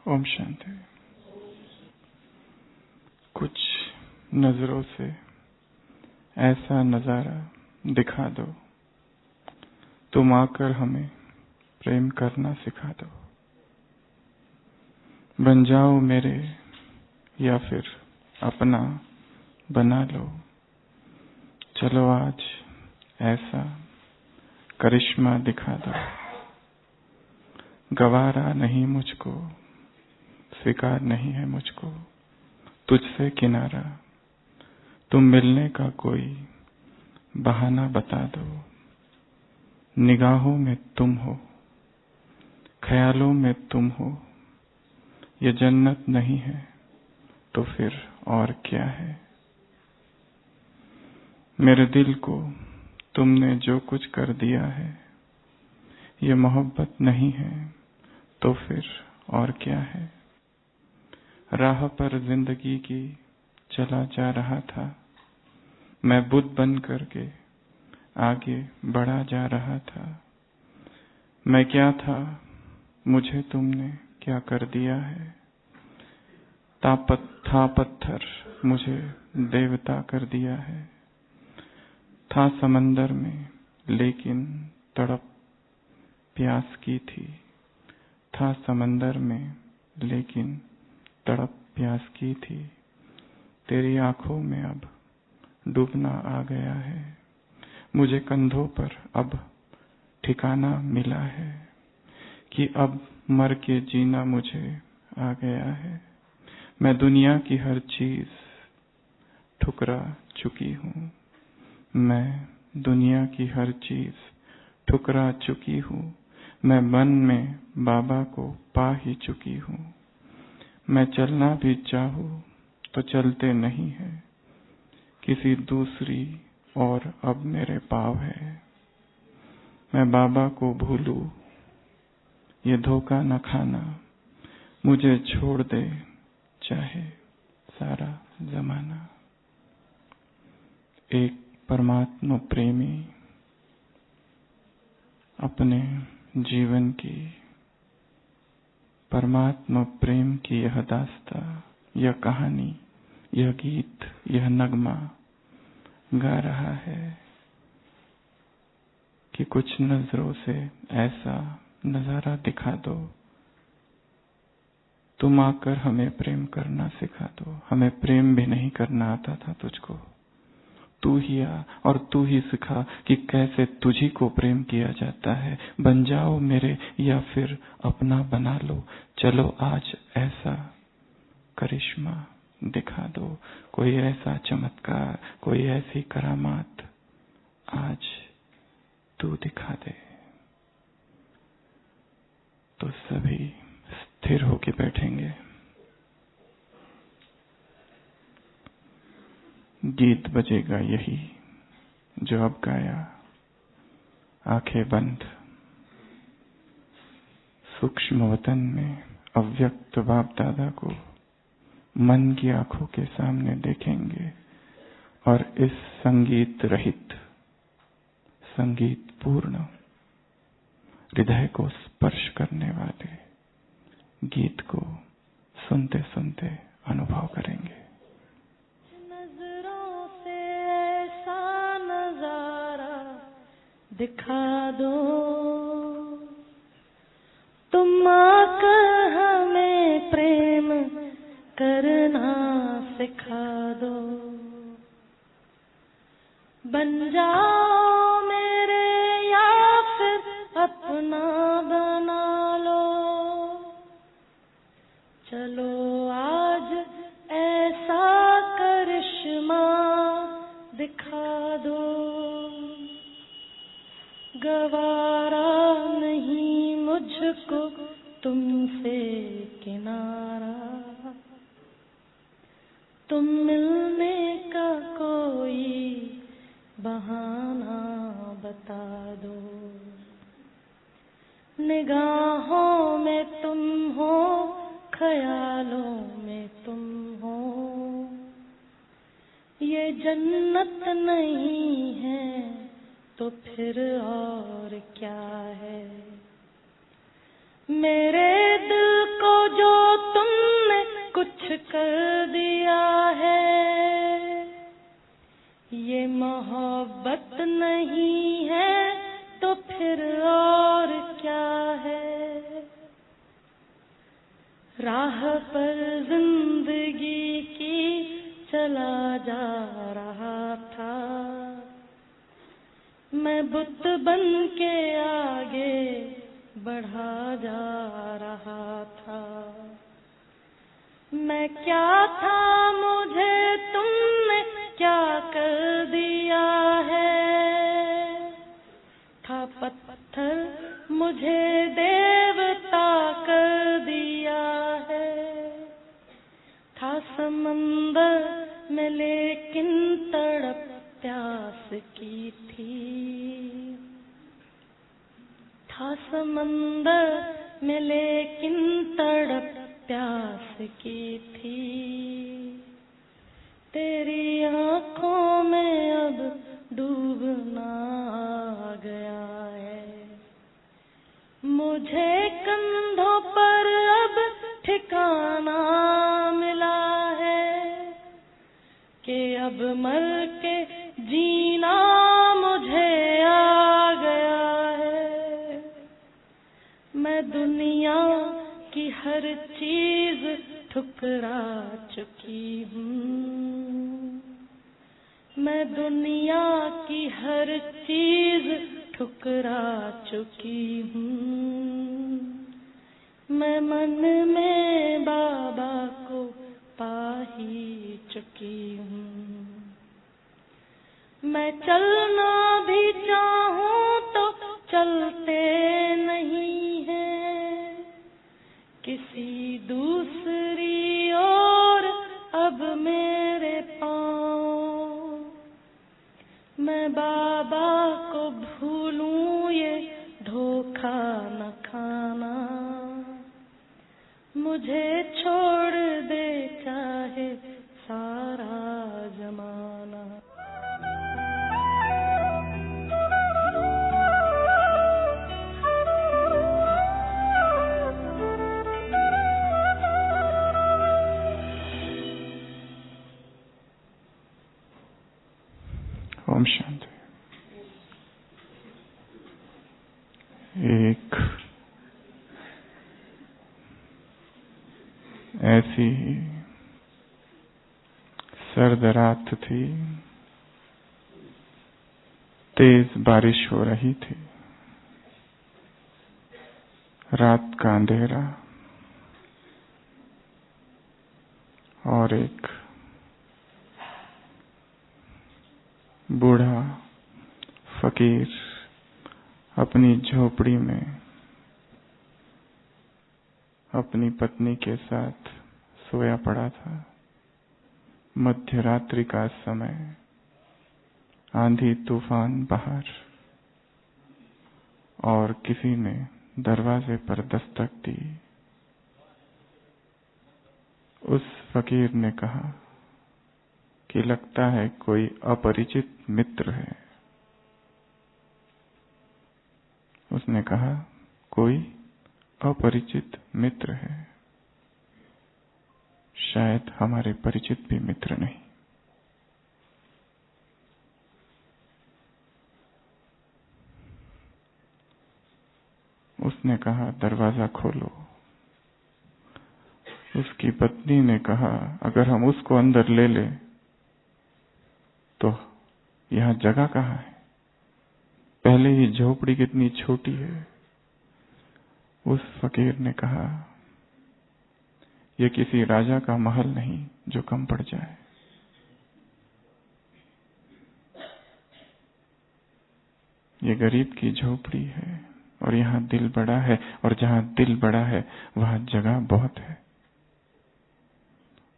ओम शांति। कुछ नजरों से ऐसा नजारा दिखा दो, तुम आकर हमें प्रेम करना सिखा दो। बन जाओ मेरे या फिर अपना बना लो। चलो आज ऐसा करिश्मा दिखा दो। गवारा नहीं मुझको, स्वीकार नहीं है मुझको तुझसे किनारा। तुम मिलने का कोई बहाना बता दो। निगाहों में तुम हो, ख्यालों में तुम हो। ये जन्नत नहीं है तो फिर और क्या है। मेरे दिल को तुमने जो कुछ कर दिया है, ये मोहब्बत नहीं है तो फिर और क्या है। राह पर जिंदगी की चला जा रहा था, मैं बुद्ध बन करके आगे बढ़ा जा रहा था। मैं क्या था, मुझे तुमने क्या कर दिया है। था पत्थर, मुझे देवता कर दिया है। था समंदर में लेकिन तड़प प्यास की थी। था समंदर में लेकिन तड़प प्यास की थी। तेरी आंखों में अब डूबना आ गया है। मुझे कंधों पर अब ठिकाना मिला है कि अब मर के जीना मुझे आ गया है। मैं दुनिया की हर चीज ठुकरा चुकी हूँ। मैं दुनिया की हर चीज ठुकरा चुकी हूँ। मैं मन में बाबा को पा ही चुकी हूँ। मैं चलना भी चाहूँ तो चलते नहीं है, किसी दूसरी और अब मेरे पाँव है। मैं बाबा को भूलूं, ये धोखा न खाना। मुझे छोड़ दे चाहे सारा जमाना। एक परमात्मा प्रेमी अपने जीवन की परमात्मा प्रेम की यह दास्ता, यह कहानी, यह गीत, यह नगमा गा रहा है कि कुछ नजरों से ऐसा नजारा दिखा दो, तुम आकर हमें प्रेम करना सिखा दो। हमें प्रेम भी नहीं करना आता था तुझको, तू ही आ और तू ही सिखा कि कैसे तुझी को प्रेम किया जाता है। बन जाओ मेरे या फिर अपना बना लो। चलो आज ऐसा करिश्मा दिखा दो, कोई ऐसा चमत्कार, कोई ऐसी करामात आज तू दिखा दे। तो सभी स्थिर होके बैठेंगे। गीत बजेगा यही जो अब गाया, आंखें बंद। सूक्ष्म वतन में अव्यक्त बाप दादा को मन की आंखों के सामने देखेंगे और इस संगीत रहित, संगीत पूर्ण, हृदय को स्पर्श करने वाले गीत को सुनते सुनते अनुभव करेंगे। नजरों से ऐसा नजारा दिखा दो, तुम आकर हमें प्रेम करना सिखा दो। बन जाओ मेरे या फिर अपना बना लो। चलो आज ऐसा करिश्मा दिखा दो। गवारा नहीं मुझको तुमसे किनारा। तुम मिलने का कोई बहाना बता दो। निगाहों में तुम हो, ख्यालों में तुम हो। ये जन्नत नहीं है तो फिर और क्या है। मेरे दिल को जो कर दिया है। ये मोहब्बत नहीं है तो फिर और क्या है। राह पर जिंदगी की चला जा रहा था, मैं बुत बन के आगे बढ़ा जा रहा था। मैं क्या था मुझे तुमने क्या कर दिया है। था पत्थर मुझे देवता कर दिया है। था समंदर में लेकिन तड़प प्यास की थी। था समंदर में लेकिन तड़प प्यास की थी। तेरी आँखों में अब डूबना आ गया है। मुझे कंधों पर अब ठिकाना मिला है कि अब मर के जीना मुझे आ गया है। मैं दुनिया की हर चीज ठुकरा चुकी हूँ। मैं दुनिया की हर चीज ठुकरा चुकी हूँ। मैं मन में बाबा को पा ही चुकी हूँ। मैं चलना भी चाहूँ तो चलते नहीं हैं किसी दूसरी ओर अब मेरे पाँव। मैं बाबा को भूलूं ये धोखा न खाना। मुझे छोड़ दे चाहे सारा जमाना। ओम शांति। एक ऐसी सर्द रात थी, तेज बारिश हो रही थी। रात का अंधेरा और एक बूढ़ा फकीर अपनी झोपड़ी में अपनी पत्नी के साथ सोया पड़ा था। मध्य रात्रि का समय, आंधी तूफान बाहर, और किसी ने दरवाजे पर दस्तक दी। उस फकीर ने कहा कि लगता है कोई अपरिचित मित्र है। उसने कहा कोई अपरिचित मित्र है, शायद हमारे परिचित भी मित्र नहीं। उसने कहा दरवाजा खोलो। उसकी पत्नी ने कहा अगर हम उसको अंदर ले लें तो यहाँ जगह कहाँ है। पहले ही झोपड़ी कितनी छोटी है। उस फकीर ने कहा यह किसी राजा का महल नहीं जो कम पड़ जाए। ये गरीब की झोपड़ी है और यहाँ दिल बड़ा है, और जहाँ दिल बड़ा है वहाँ जगह बहुत है।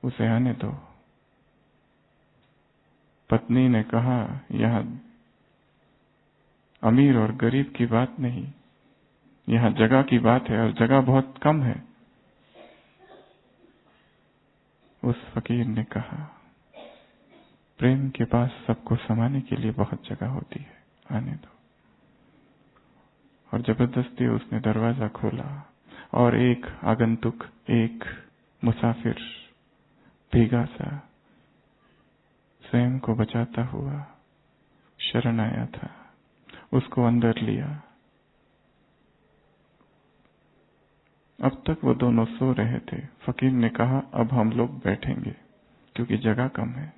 उसे आने दो। पत्नी ने कहा यहाँ अमीर और गरीब की बात नहीं, यहाँ जगह की बात है और जगह बहुत कम है। उस फकीर ने कहा प्रेम के पास सबको समाने के लिए बहुत जगह होती है, आने दो। और जबरदस्ती उसने दरवाजा खोला और एक आगंतुक, एक मुसाफिर भीगा सा स्वयं को बचाता हुआ शरण आया था, उसको अंदर लिया। अब तक वो दोनों सो रहे थे। फकीर ने कहा, अब हम लोग बैठेंगे क्योंकि जगह कम है।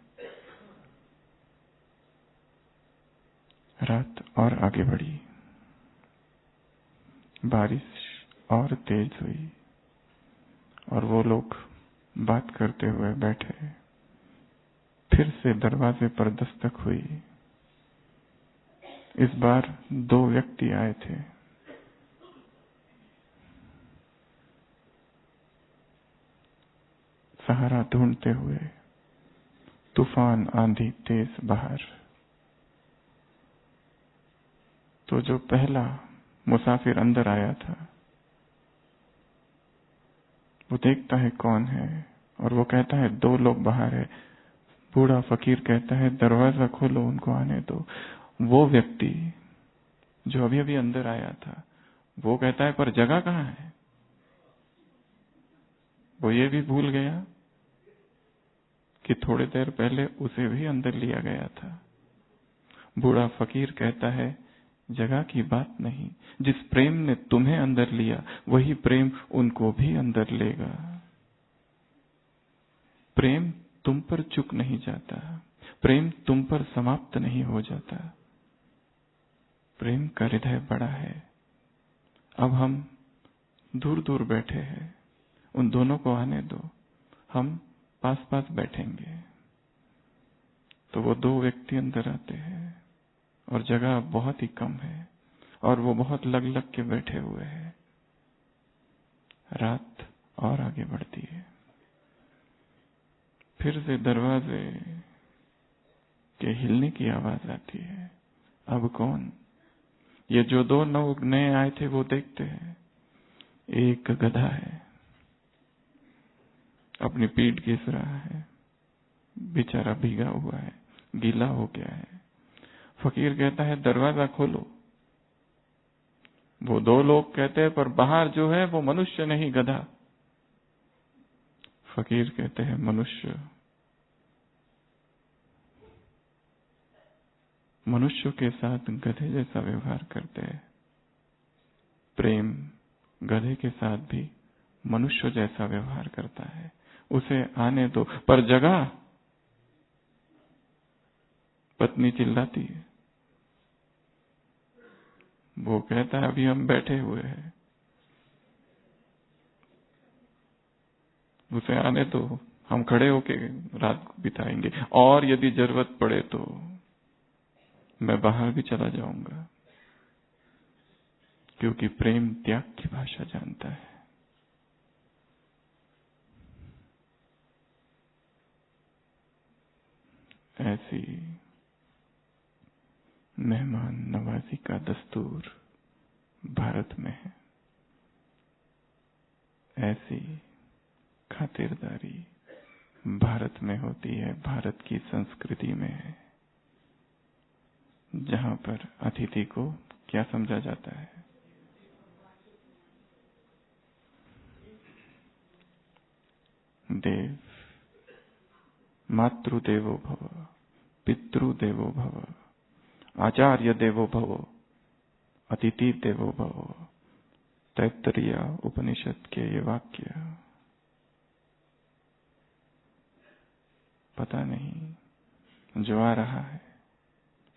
रात और आगे बढ़ी, बारिश और तेज हुई और वो लोग बात करते हुए बैठे। फिर से दरवाजे पर दस्तक हुई। इस बार 2 व्यक्ति आए थे। सहारा ढूंढते हुए, तूफान आंधी तेज बाहर। तो जो पहला मुसाफिर अंदर आया था, वो देखता है कौन है और वो कहता है 2 लोग बाहर है। बूढ़ा फकीर कहता है, दरवाजा खोलो, उनको आने दो। वो व्यक्ति जो अभी अभी अंदर आया था, वो कहता है, पर जगह कहाँ है? वो ये भी भूल गया कि थोड़ी देर पहले उसे भी अंदर लिया गया था। बूढ़ा फकीर कहता है, जगह की बात नहीं, जिस प्रेम ने तुम्हें अंदर लिया वही प्रेम उनको भी अंदर लेगा। प्रेम तुम पर चुक नहीं जाता, प्रेम तुम पर समाप्त नहीं हो जाता। प्रेम का हृदय बड़ा है। अब हम दूर दूर बैठे हैं, उन दोनों को आने दो, हम पास पास बैठेंगे। तो वो 2 व्यक्ति अंदर आते हैं और जगह बहुत ही कम है और वो बहुत लग लग के बैठे हुए हैं। रात और आगे बढ़ती है। फिर से दरवाजे के हिलने की आवाज आती है। अब कौन? ये जो 2 लोग नए आए थे वो देखते हैं, एक गधा है, अपनी पीठ घिस रहा है, बेचारा भीगा हुआ है, गीला हो गया है। फकीर कहता है, दरवाजा खोलो। वो 2 लोग कहते हैं, पर बाहर जो है वो मनुष्य नहीं, गधा। फकीर कहते हैं, मनुष्य मनुष्यों के साथ गधे जैसा व्यवहार करते हैं। प्रेम गधे के साथ भी मनुष्य जैसा व्यवहार करता है। उसे आने दो। पर जगह? पत्नी चिल्लाती है। वो कहता है, अभी हम बैठे हुए हैं, उसे आने दो, हम खड़े होके रात बिताएंगे, और यदि जरूरत पड़े तो मैं बाहर भी चला जाऊंगा। क्योंकि प्रेम त्याग की भाषा जानता है। ऐसी मेहमान नवाजी का दस्तूर भारत में है। ऐसी खातिरदारी भारत में होती है, भारत की संस्कृति में है, जहां पर अतिथि को क्या समझा जाता है? देव। मातृदेवो भव, पितृदेवो भव, आचार्य देवो भव, अतिथि देवो भव। तैत्तरीय उपनिषद के ये वाक्य। पता नहीं जो आ रहा है,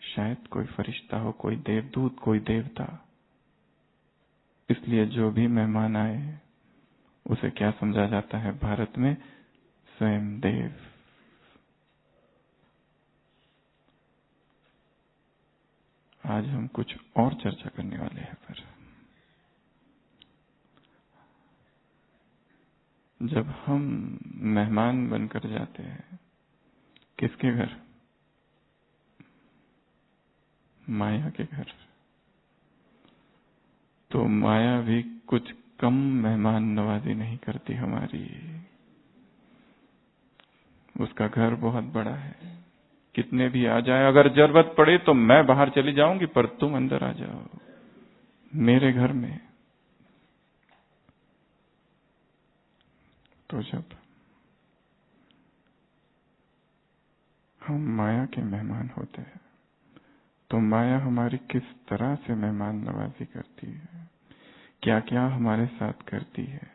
शायद कोई फरिश्ता हो, कोई देवदूत, कोई देवता। इसलिए जो भी मेहमान आए उसे क्या समझा जाता है भारत में? स्वयं देव। आज हम कुछ और चर्चा करने वाले हैं। पर जब हम मेहमान बनकर जाते हैं किसके घर? माया के घर। तो माया भी कुछ कम मेहमान नवाजी नहीं करती हमारी। उसका घर बहुत बड़ा है, कितने भी आ जाए, अगर जरूरत पड़े तो मैं बाहर चली जाऊंगी, पर तुम अंदर आ जाओ मेरे घर में। तो जब हम माया के मेहमान होते हैं, तो माया हमारी किस तरह से मेहमान नवाजी करती है, क्या क्या हमारे साथ करती है,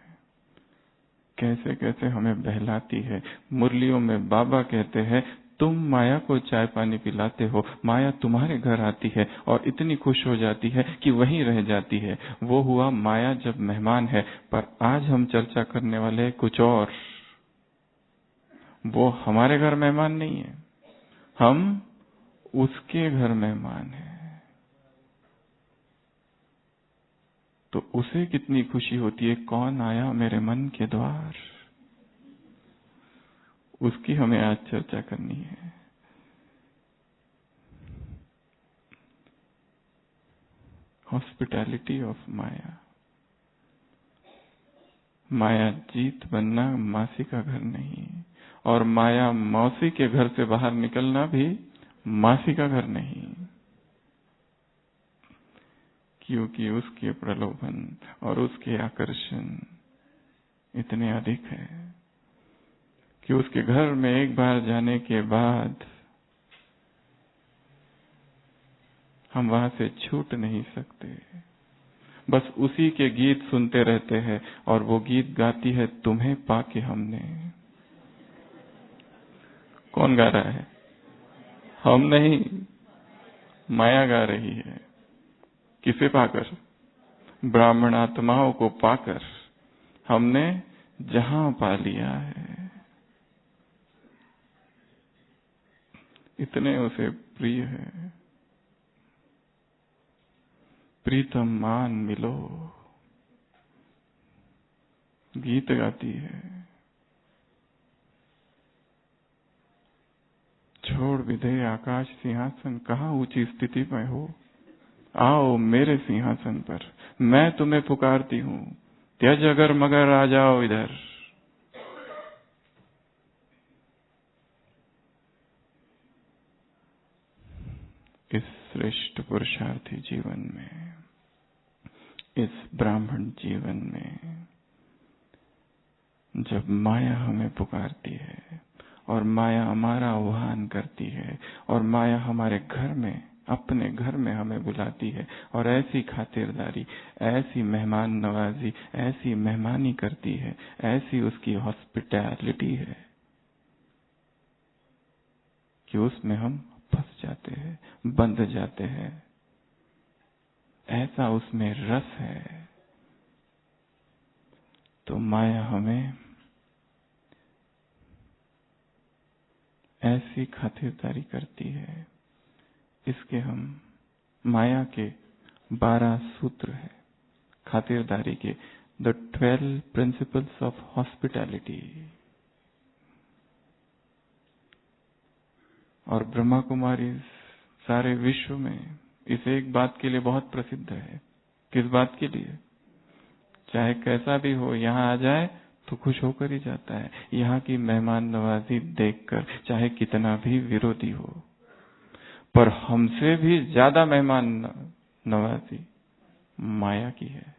कैसे कैसे हमें बहलाती है। मुरलियों में बाबा कहते हैं, तुम माया को चाय पानी पिलाते हो, माया तुम्हारे घर आती है और इतनी खुश हो जाती है कि वहीं रह जाती है। वो हुआ माया जब मेहमान है। पर आज हम चर्चा करने वाले हैं कुछ और। वो हमारे घर मेहमान नहीं है, हम उसके घर मेहमान हैं। तो उसे कितनी खुशी होती है, कौन आया मेरे मन के द्वार, उसकी हमें आज चर्चा करनी है। हॉस्पिटैलिटी ऑफ माया। माया जीत बनना मासी का घर नहीं, और माया मौसी के घर से बाहर निकलना भी मासी का घर नहीं, क्योंकि उसके प्रलोभन और उसके आकर्षण इतने अधिक है कि उसके घर में एक बार जाने के बाद हम वहां से छूट नहीं सकते। बस उसी के गीत सुनते रहते हैं, और वो गीत गाती है, तुम्हें पाके हमने। कौन गा रहा है? हम नहीं, माया गा रही है। किसे पाकर? ब्राह्मण आत्माओं को पाकर हमने जहां पा लिया है। इतने उसे प्रिय है। प्रीतम मान मिलो, गीत गाती है। छोड़ विधे आकाश सिंहासन, कहाँ ऊंची स्थिति में हो, आओ मेरे सिंहासन पर, मैं तुम्हें पुकारती हूँ। त्यज अगर मगर आ जाओ इधर। इस श्रेष्ठ पुरुषार्थी जीवन में, इस ब्राह्मण जीवन में, जब माया हमें पुकारती है और माया हमारा आह्वान करती है और माया हमारे घर में, अपने घर में हमें बुलाती है और ऐसी खातिरदारी, ऐसी मेहमान नवाजी, ऐसी मेहमानी करती है, ऐसी उसकी हॉस्पिटैलिटी है कि उसमें हम फंस जाते हैं, बंध जाते हैं। ऐसा उसमें रस है। तो माया हमें ऐसी खातिरदारी करती है। इसके हम माया के 12 सूत्र है खातिरदारी के, द 12 प्रिंसिपल्स ऑफ हॉस्पिटैलिटी। और ब्रह्मा कुमारी सारे विश्व में इस एक बात के लिए बहुत प्रसिद्ध है। किस बात के लिए? चाहे कैसा भी हो, यहाँ आ जाए तो खुश होकर ही जाता है। यहाँ की मेहमान नवाजी देखकर, चाहे कितना भी विरोधी हो, पर हमसे भी ज्यादा मेहमान नवाजी माया की है।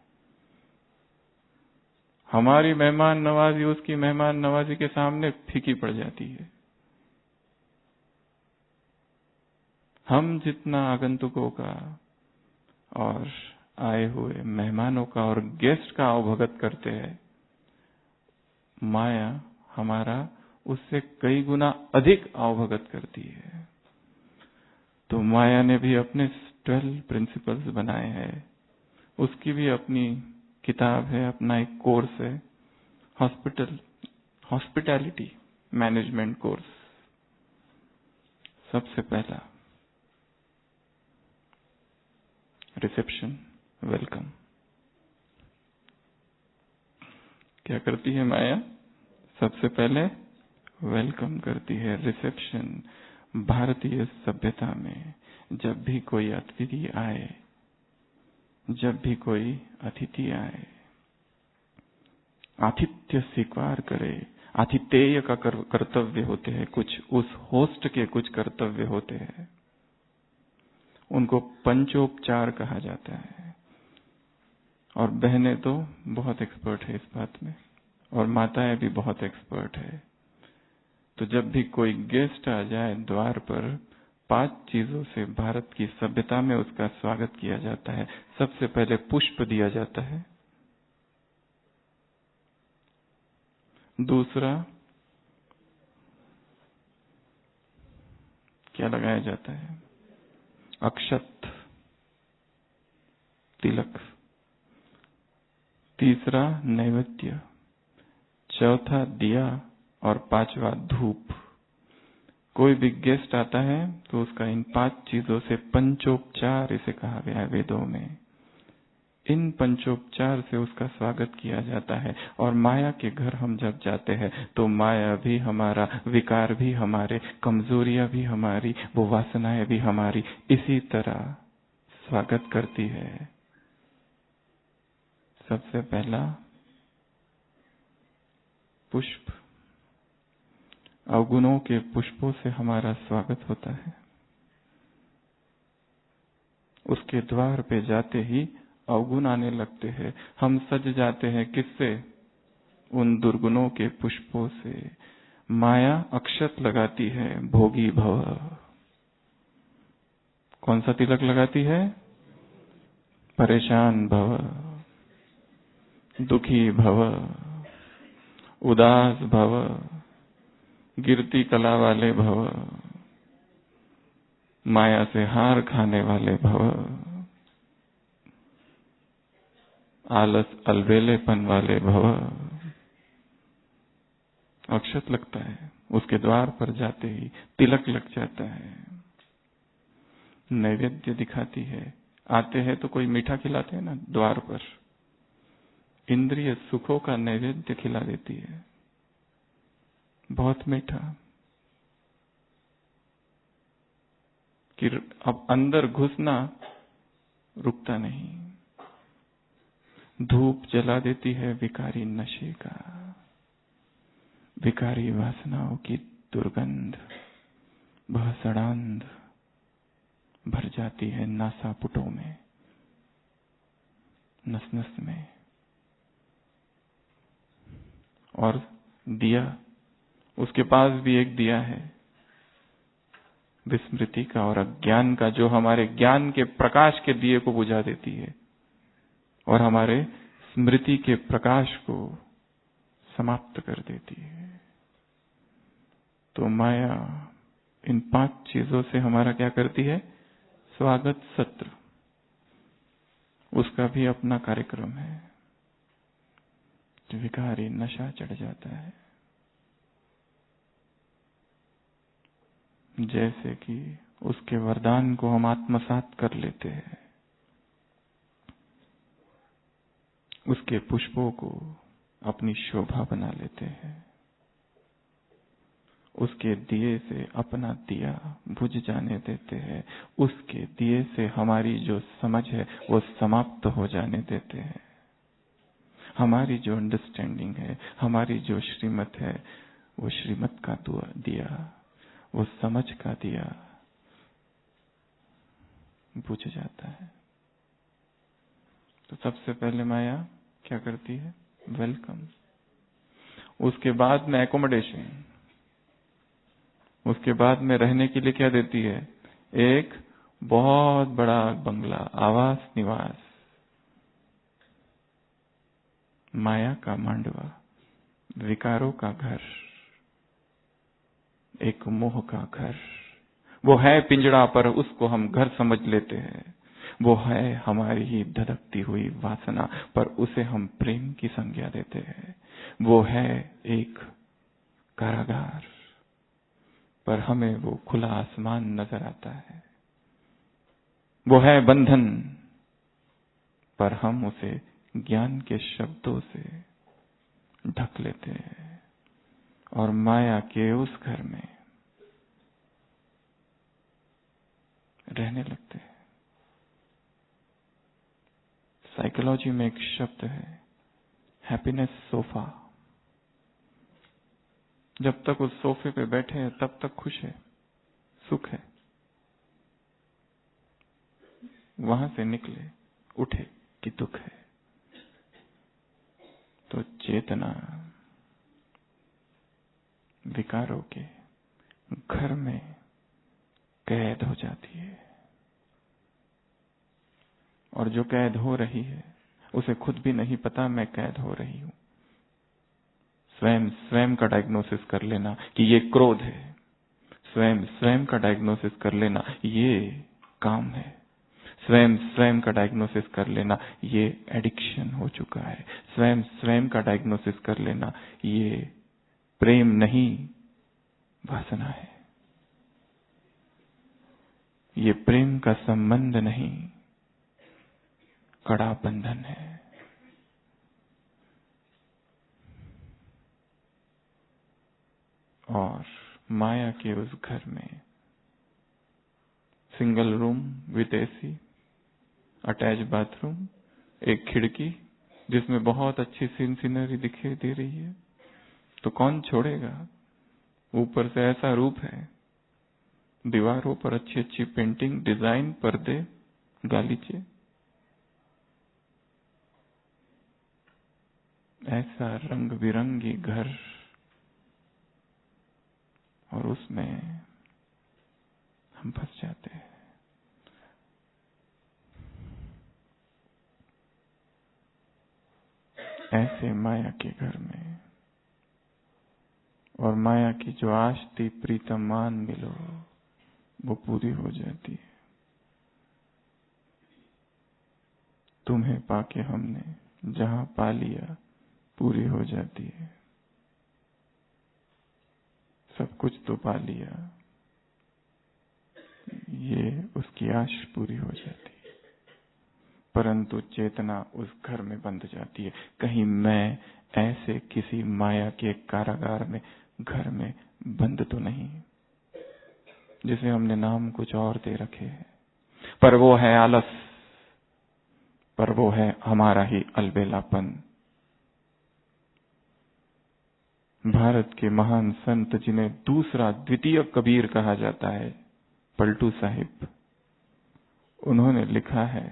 हमारी मेहमान नवाजी उसकी मेहमान नवाजी के सामने फीकी पड़ जाती है। हम जितना आगंतुकों का और आए हुए मेहमानों का और गेस्ट का अवभगत करते हैं, माया हमारा उससे कई गुना अधिक अवभगत करती है। तो माया ने भी अपने 12 प्रिंसिपल्स बनाए हैं। उसकी भी अपनी किताब है, अपना एक कोर्स है, हॉस्पिटैलिटी मैनेजमेंट कोर्स। सबसे पहला रिसेप्शन, वेलकम। क्या करती है माया? सबसे पहले वेलकम करती है, रिसेप्शन। भारतीय सभ्यता में जब भी कोई अतिथि आए, जब भी कोई अतिथि आए, आतिथ्य स्वीकार करे। आतिथेय का कर्तव्य होते हैं कुछ, उस होस्ट के कुछ कर्तव्य होते हैं। उनको पंचोपचार कहा जाता है। और बहनें तो बहुत एक्सपर्ट है इस बात में, और माताएं भी बहुत एक्सपर्ट है। तो जब भी कोई गेस्ट आ जाए द्वार पर, 5 चीजों से भारत की सभ्यता में उसका स्वागत किया जाता है। सबसे पहले पुष्प दिया जाता है, दूसरा क्या लगाया जाता है? अक्षत, तिलक। तीसरा नैवेद्य, चौथा दिया और 5वां धूप। कोई भी गेस्ट आता है तो उसका इन 5 चीजों से पंचोपचार इसे कहा गया है वेदों में। इन पंचोपचार से उसका स्वागत किया जाता है। और माया के घर हम जब जाते हैं तो माया भी हमारा, विकार भी हमारे, कमजोरियां भी हमारी, वो वासनाएं भी हमारी इसी तरह स्वागत करती है। सबसे पहला पुष्प, अवगुणों के पुष्पों से हमारा स्वागत होता है। उसके द्वार पे जाते ही अवगुण आने लगते हैं। हम सज जाते हैं किससे? उन दुर्गुणों के पुष्पों से। माया अक्षत लगाती है, भोगी भव। कौन सा तिलक लगाती है? परेशान भव, दुखी भव, उदास भव, गिरती कला वाले भव, माया से हार खाने वाले भव, आलस अलबेलेपन वाले भव। अक्षत लगता है, उसके द्वार पर जाते ही तिलक लग जाता है। नैवेद्य दिखाती है, आते हैं तो कोई मीठा खिलाते हैं ना द्वार पर, इंद्रिय सुखों का नैवेद्य खिला देती है, बहुत मीठा, कि अब अंदर घुसना रुकता नहीं। धूप जला देती है विकारी नशे का, विकारी वासनाओं की दुर्गंध भसड़ांध भर जाती है नासापुटों में, नस नस में। और दिया, उसके पास भी एक दिया है विस्मृति का और अज्ञान का, जो हमारे ज्ञान के प्रकाश के दिए को बुझा देती है और हमारे स्मृति के प्रकाश को समाप्त कर देती है। तो माया इन 5 चीजों से हमारा क्या करती है? स्वागत सत्र। उसका भी अपना कार्यक्रम है। विकारी नशा चढ़ जाता है, जैसे कि उसके वरदान को हम आत्मसात कर लेते हैं, उसके पुष्पों को अपनी शोभा बना लेते हैं, उसके दिए से अपना दिया बुझ जाने देते हैं, उसके दिए से हमारी जो समझ है वो समाप्त हो जाने देते हैं। हमारी जो अंडरस्टैंडिंग है, हमारी जो श्रीमत है, वो श्रीमत का दिया, वो समझ का दिया बुझ जाता है। तो सबसे पहले माया क्या करती है? वेलकम। उसके बाद में एकोमोडेशन, उसके बाद में रहने के लिए क्या देती है? एक बहुत बड़ा बंगला, आवास निवास, माया का मांडवा, विकारों का घर, एक मोह का घर। वो है पिंजड़ा पर उसको हम घर समझ लेते हैं। वो है हमारी ही धधकती हुई वासना पर उसे हम प्रेम की संज्ञा देते हैं। वो है एक कारागार पर हमें वो खुला आसमान नजर आता है। वो है बंधन पर हम उसे ज्ञान के शब्दों से ढक लेते हैं और माया के उस घर में रहने लगते हैं। साइकोलॉजी में एक शब्द है हैप्पीनेस सोफा। जब तक उस सोफे पे बैठे हैं तब तक खुश है, सुख है। वहां से निकले, उठे कि दुख है। तो चेतना विकारों के घर में कैद हो जाती है, और जो कैद हो रही है उसे खुद भी नहीं पता मैं कैद हो रही हूं। स्वयं का डायग्नोसिस कर लेना कि ये क्रोध है, स्वयं का डायग्नोसिस कर लेना ये काम है, स्वयं का डायग्नोसिस कर लेना ये एडिक्शन हो चुका है, स्वयं का डायग्नोसिस कर लेना ये प्रेम नहीं वासना है, ये प्रेम का संबंध नहीं कड़ा बंधन है। और माया के उस घर में single room with AC, attach bathroom, एक खिड़की जिसमें बहुत अच्छी सीनरी दिखाई दे रही है, तो कौन छोड़ेगा? ऊपर से ऐसा रूप है, दीवारों पर अच्छी अच्छी पेंटिंग, डिजाइन, पर्दे, गालीचे, ऐसा रंग बिरंगी घर, और उसमें हम फंस जाते हैं। ऐसे माया के घर में, और माया की जो आश थी प्रीतम मान मिलो, वो पूरी हो जाती है। तुम्हें पाके हमने जहां पा लिया पूरी हो जाती है। सब कुछ तो पा लिया, ये उसकी आश पूरी हो जाती है, परंतु चेतना उस घर में बंध जाती है। कहीं मैं ऐसे किसी माया के कारागार में, घर में बंद तो नहीं, जिसे हमने नाम कुछ और दे रखे हैं, पर वो है आलस, पर वो है हमारा ही अलबेलापन। भारत के महान संत जिन्हें दूसरा द्वितीय कबीर कहा जाता है, पलटू साहिब, उन्होंने लिखा है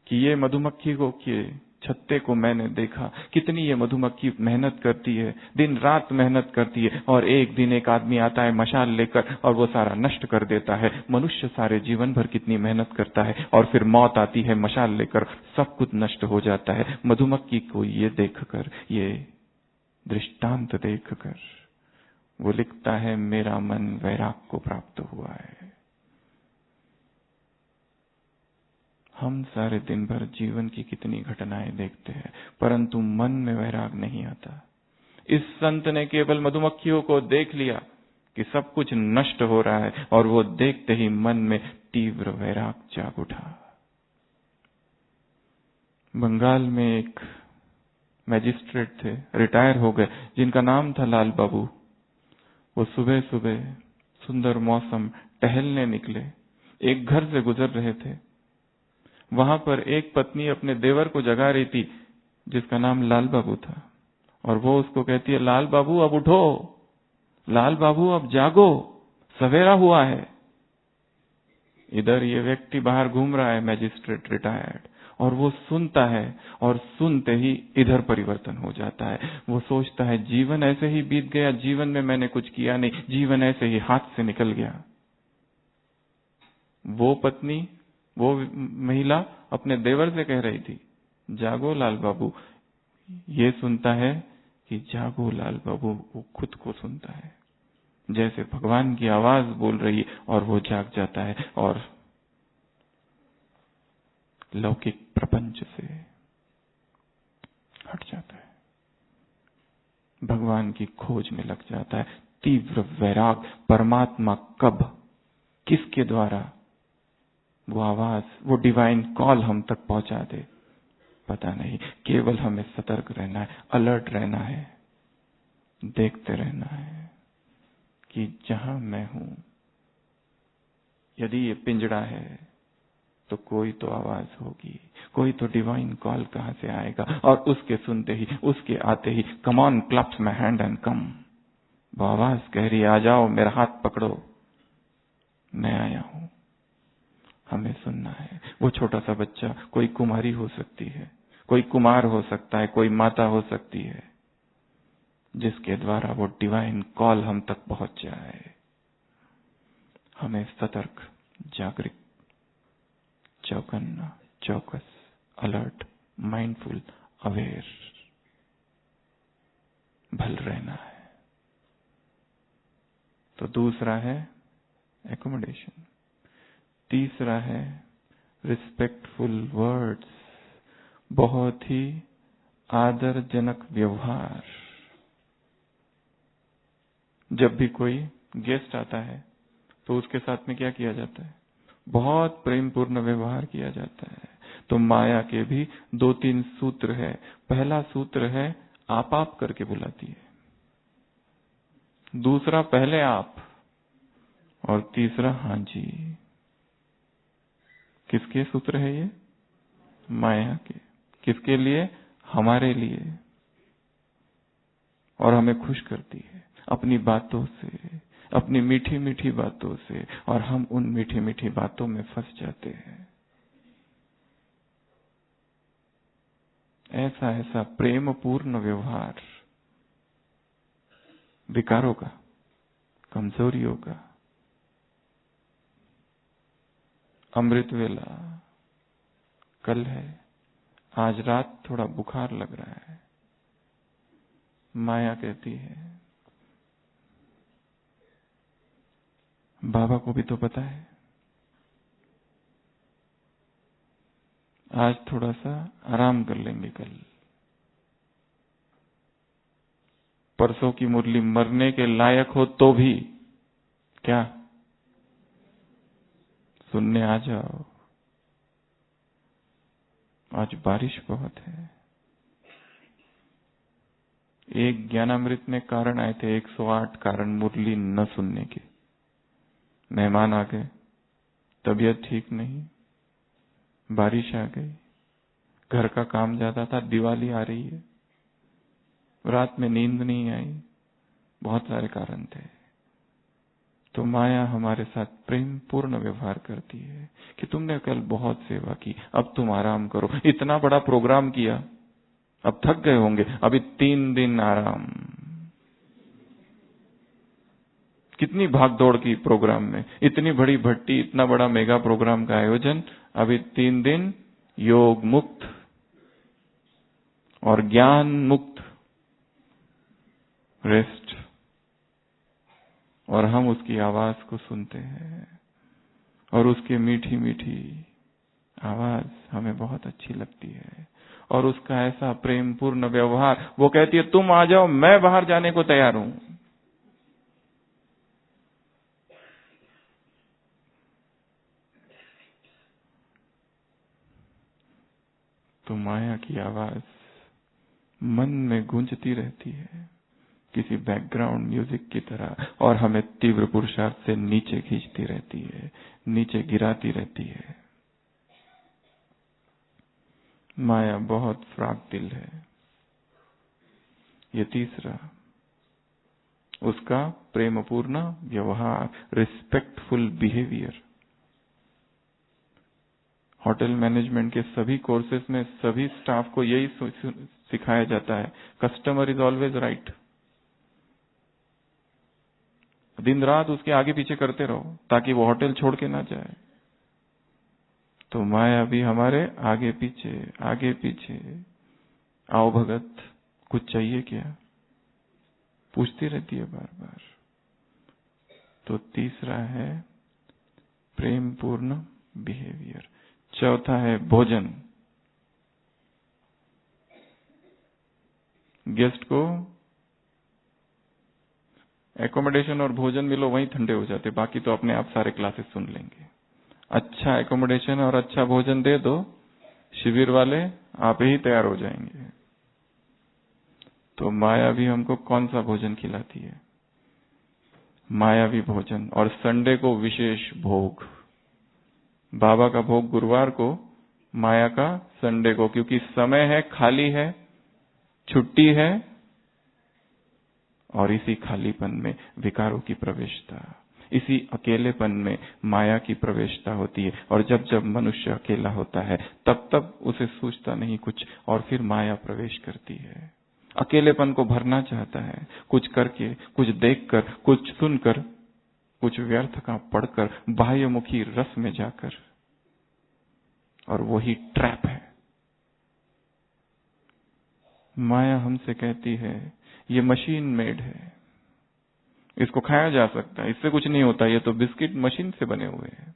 कि ये मधुमक्खी को के छत्ते को मैंने देखा, कितनी ये मधुमक्खी मेहनत करती है, दिन रात मेहनत करती है, और एक दिन एक आदमी आता है मशाल लेकर और वो सारा नष्ट कर देता है। मनुष्य सारे जीवन भर कितनी मेहनत करता है, और फिर मौत आती है मशाल लेकर, सब कुछ नष्ट हो जाता है। मधुमक्खी को ये देखकर, ये दृष्टांत देखकर वो लिखता है, मेरा मन वैराग को प्राप्त हुआ है। हम सारे दिन भर जीवन की कितनी घटनाएं देखते हैं, परंतु मन में वैराग नहीं आता। इस संत ने केवल मधुमक्खियों को देख लिया कि सब कुछ नष्ट हो रहा है, और वो देखते ही मन में तीव्र वैराग जाग उठा। बंगाल में एक मैजिस्ट्रेट थे, रिटायर हो गए, जिनका नाम था लाल बाबू। वो सुबह सुबह सुंदर मौसम, टहलने निकले, एक घर से गुजर रहे थे। वहां पर एक पत्नी अपने देवर को जगा रही थी, जिसका नाम लाल बाबू था, और वो उसको कहती है, लाल बाबू अब उठो, लाल बाबू अब जागो, सवेरा हुआ है। इधर ये व्यक्ति बाहर घूम रहा है, मैजिस्ट्रेट रिटायर्ड, और वो सुनता है, और सुनते ही इधर परिवर्तन हो जाता है। वो सोचता है, जीवन ऐसे ही बीत गया, जीवन में मैंने कुछ किया नहीं, जीवन ऐसे ही हाथ से निकल गया। वो पत्नी, वो महिला अपने देवर से कह रही थी, जागो लाल बाबू। ये सुनता है कि जागो लाल बाबू, वो खुद को सुनता है, जैसे भगवान की आवाज बोल रही है, और वो जाग जाता है और लौकिक प्रपंच से हट जाता है, भगवान की खोज में लग जाता है। तीव्र वैराग, परमात्मा कब, किसके द्वारा वो आवाज, वो डिवाइन कॉल हम तक पहुंचा दे, पता नहीं। केवल हमें सतर्क रहना है, अलर्ट रहना है, देखते रहना है कि जहां मैं हूं, यदि ये पिंजड़ा है तो कोई तो आवाज होगी, कोई तो डिवाइन कॉल कहां से आएगा, और उसके सुनते ही, उसके आते ही, come on claps my hand and come, वो आवाज कह रही है, आ जाओ, मेरा हाथ पकड़ो, मैं आया हूं। हमें सुनना है। वो छोटा सा बच्चा, कोई कुमारी हो सकती है, कोई कुमार हो सकता है, कोई माता हो सकती है, जिसके द्वारा वो डिवाइन कॉल हम तक पहुंच जाए। हमें सतर्क, जागृत, चौकन्ना, चौकस, अलर्ट, माइंडफुल, अवेयर भल रहना है। तो दूसरा है एकोमोडेशन। तीसरा है रिस्पेक्टफुल वर्ड्स, बहुत ही आदरजनक व्यवहार। जब भी कोई गेस्ट आता है तो उसके साथ में क्या किया जाता है? बहुत प्रेमपूर्ण व्यवहार किया जाता है। तो माया के भी 2-3 सूत्र है। पहला सूत्र है आप करके बुलाती है, दूसरा पहले आप, और तीसरा हाँ जी। किसके सूत्र है ये? माया के। किसके लिए? हमारे लिए। और हमें खुश करती है अपनी बातों से, अपनी मीठी मीठी बातों से, और हम उन मीठी मीठी बातों में फंस जाते हैं। ऐसा प्रेम पूर्ण व्यवहार विकारों का, कमजोरियों का। अमृत वेला कल है, आज रात थोड़ा बुखार लग रहा है। माया कहती है, बाबा को भी तो पता है, आज थोड़ा सा आराम कर लेंगे, कल परसों की मुरली मरने के लायक हो तो भी क्या सुनने आ जाओ। आज बारिश बहुत है। एक ज्ञानामृत में कारण आए थे, 108 कारण मुरली न सुनने के। मेहमान आ गए, तबीयत ठीक नहीं, बारिश आ गई, घर का काम ज्यादा था, दिवाली आ रही है, रात में नींद नहीं आई, बहुत सारे कारण थे। तो माया हमारे साथ प्रेम पूर्ण व्यवहार करती है कि तुमने कल बहुत सेवा की, अब तुम आराम करो। इतना बड़ा प्रोग्राम किया, अब थक गए होंगे, अभी 3 दिन आराम। कितनी भागदौड़ की प्रोग्राम में, इतनी बड़ी भट्टी, इतना बड़ा मेगा प्रोग्राम का आयोजन, अभी 3 दिन योग मुक्त और ज्ञान मुक्त रेस्ट। और हम उसकी आवाज को सुनते हैं और उसकी मीठी मीठी आवाज हमें बहुत अच्छी लगती है। और उसका ऐसा प्रेम पूर्ण व्यवहार, वो कहती है तुम आ जाओ, मैं बाहर जाने को तैयार हूं। तो माया की आवाज मन में गूंजती रहती है किसी बैकग्राउंड म्यूजिक की तरह, और हमें तीव्र पुरुषार्थ से नीचे खींचती रहती है, नीचे गिराती रहती है। माया बहुत फ्राक दिल है। ये तीसरा, उसका प्रेमपूर्ण व्यवहार, रिस्पेक्टफुल बिहेवियर। होटल मैनेजमेंट के सभी कोर्सेज में सभी स्टाफ को यही सिखाया जाता है, कस्टमर इज ऑलवेज राइट। दिन रात उसके आगे पीछे करते रहो ताकि वो होटल छोड़ के ना जाए। तो माया भी हमारे आगे पीछे, आओ भगत कुछ चाहिए क्या, पूछती रहती है बार बार। तो तीसरा है प्रेम पूर्ण बिहेवियर। चौथा है भोजन। गेस्ट को एकोमोडेशन और भोजन मिलो, वहीं ठंडे हो जाते, बाकी तो अपने आप सारे क्लासेस सुन लेंगे। अच्छा एकोमोडेशन और अच्छा भोजन दे दो, शिविर वाले आप ही तैयार हो जाएंगे। तो माया भी हमको कौन सा भोजन खिलाती है? मायावी भोजन। और संडे को विशेष भोग, बाबा का भोग गुरुवार को, माया का संडे को, क्योंकि समय है, खाली है, छुट्टी है, और इसी खालीपन में विकारों की प्रवेशता, इसी अकेलेपन में माया की प्रवेशता होती है। और जब जब मनुष्य अकेला होता है तब तब उसे सूझता नहीं कुछ, और फिर माया प्रवेश करती है। अकेलेपन को भरना चाहता है, कुछ करके, कुछ देखकर, कुछ सुनकर, कुछ व्यर्थ का पढ़कर, बाह्यमुखी रस में जाकर। और वही ट्रैप है। माया हमसे कहती है ये मशीन मेड है, इसको खाया जा सकता है, इससे कुछ नहीं होता, ये तो बिस्किट मशीन से बने हुए हैं।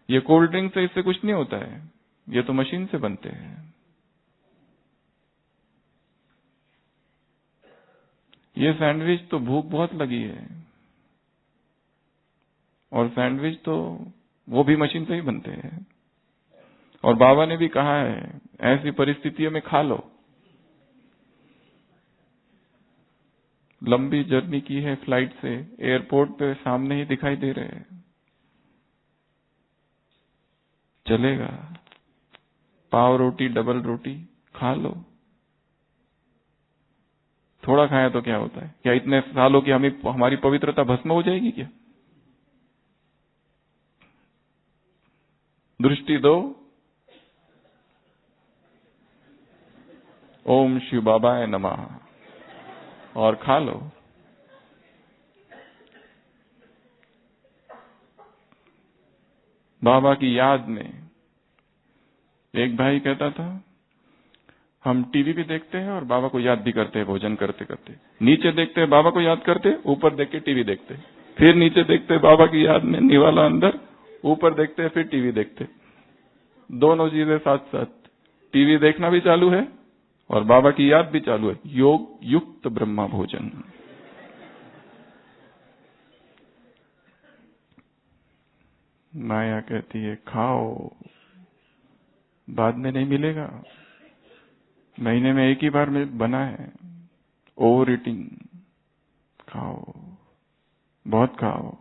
ये कोल्ड ड्रिंक से इससे कुछ नहीं होता है, ये तो मशीन से बनते हैं। ये सैंडविच तो भूख बहुत लगी है, और सैंडविच तो वो भी मशीन से ही बनते हैं। और बाबा ने भी कहा है ऐसी परिस्थितियों में खा लो। लंबी जर्नी की है फ्लाइट से, एयरपोर्ट पे सामने ही दिखाई दे रहे हैं, चलेगा, पाव रोटी, डबल रोटी खा लो। थोड़ा खाया तो क्या होता है? क्या इतने सालों की हमारी पवित्रता भस्म हो जाएगी क्या? दृष्टि दो, ओम शिव बाबाय नमः, और खा लो। बाबा की याद में एक भाई कहता था हम टीवी भी देखते हैं और बाबा को याद भी करते हैं, भोजन करते करते। नीचे देखते हैं बाबा को याद करते, ऊपर देख के टीवी देखते, फिर नीचे देखते हैं बाबा की याद में निवाला अंदर, ऊपर देखते हैं फिर टीवी देखते। दोनों चीजें साथ साथ, टीवी देखना भी चालू है और बाबा की याद भी चालू है। योग युक्त ब्रह्मा भोजन। माया कहती है खाओ, बाद में नहीं मिलेगा, महीने में एक ही बार में बना है। ओवर ईटिंग, खाओ, बहुत खाओ।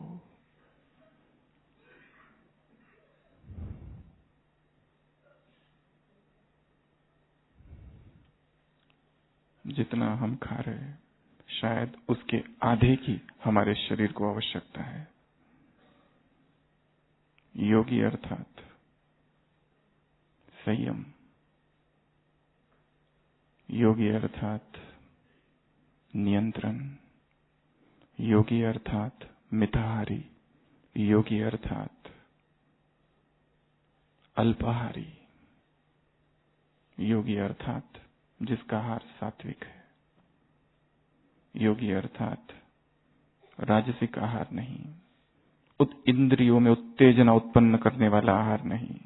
जितना हम खा रहे हैं शायद उसके आधे की हमारे शरीर को आवश्यकता है। योगी अर्थात संयम, योगी अर्थात नियंत्रण, योगी अर्थात मिताहारी, योगी अर्थात अल्पाहारी, योगी अर्थात जिसका आहार सात्विक है, योगी अर्थात राजसिक आहार नहीं, इंद्रियों में उत्तेजना उत्पन्न करने वाला आहार नहीं,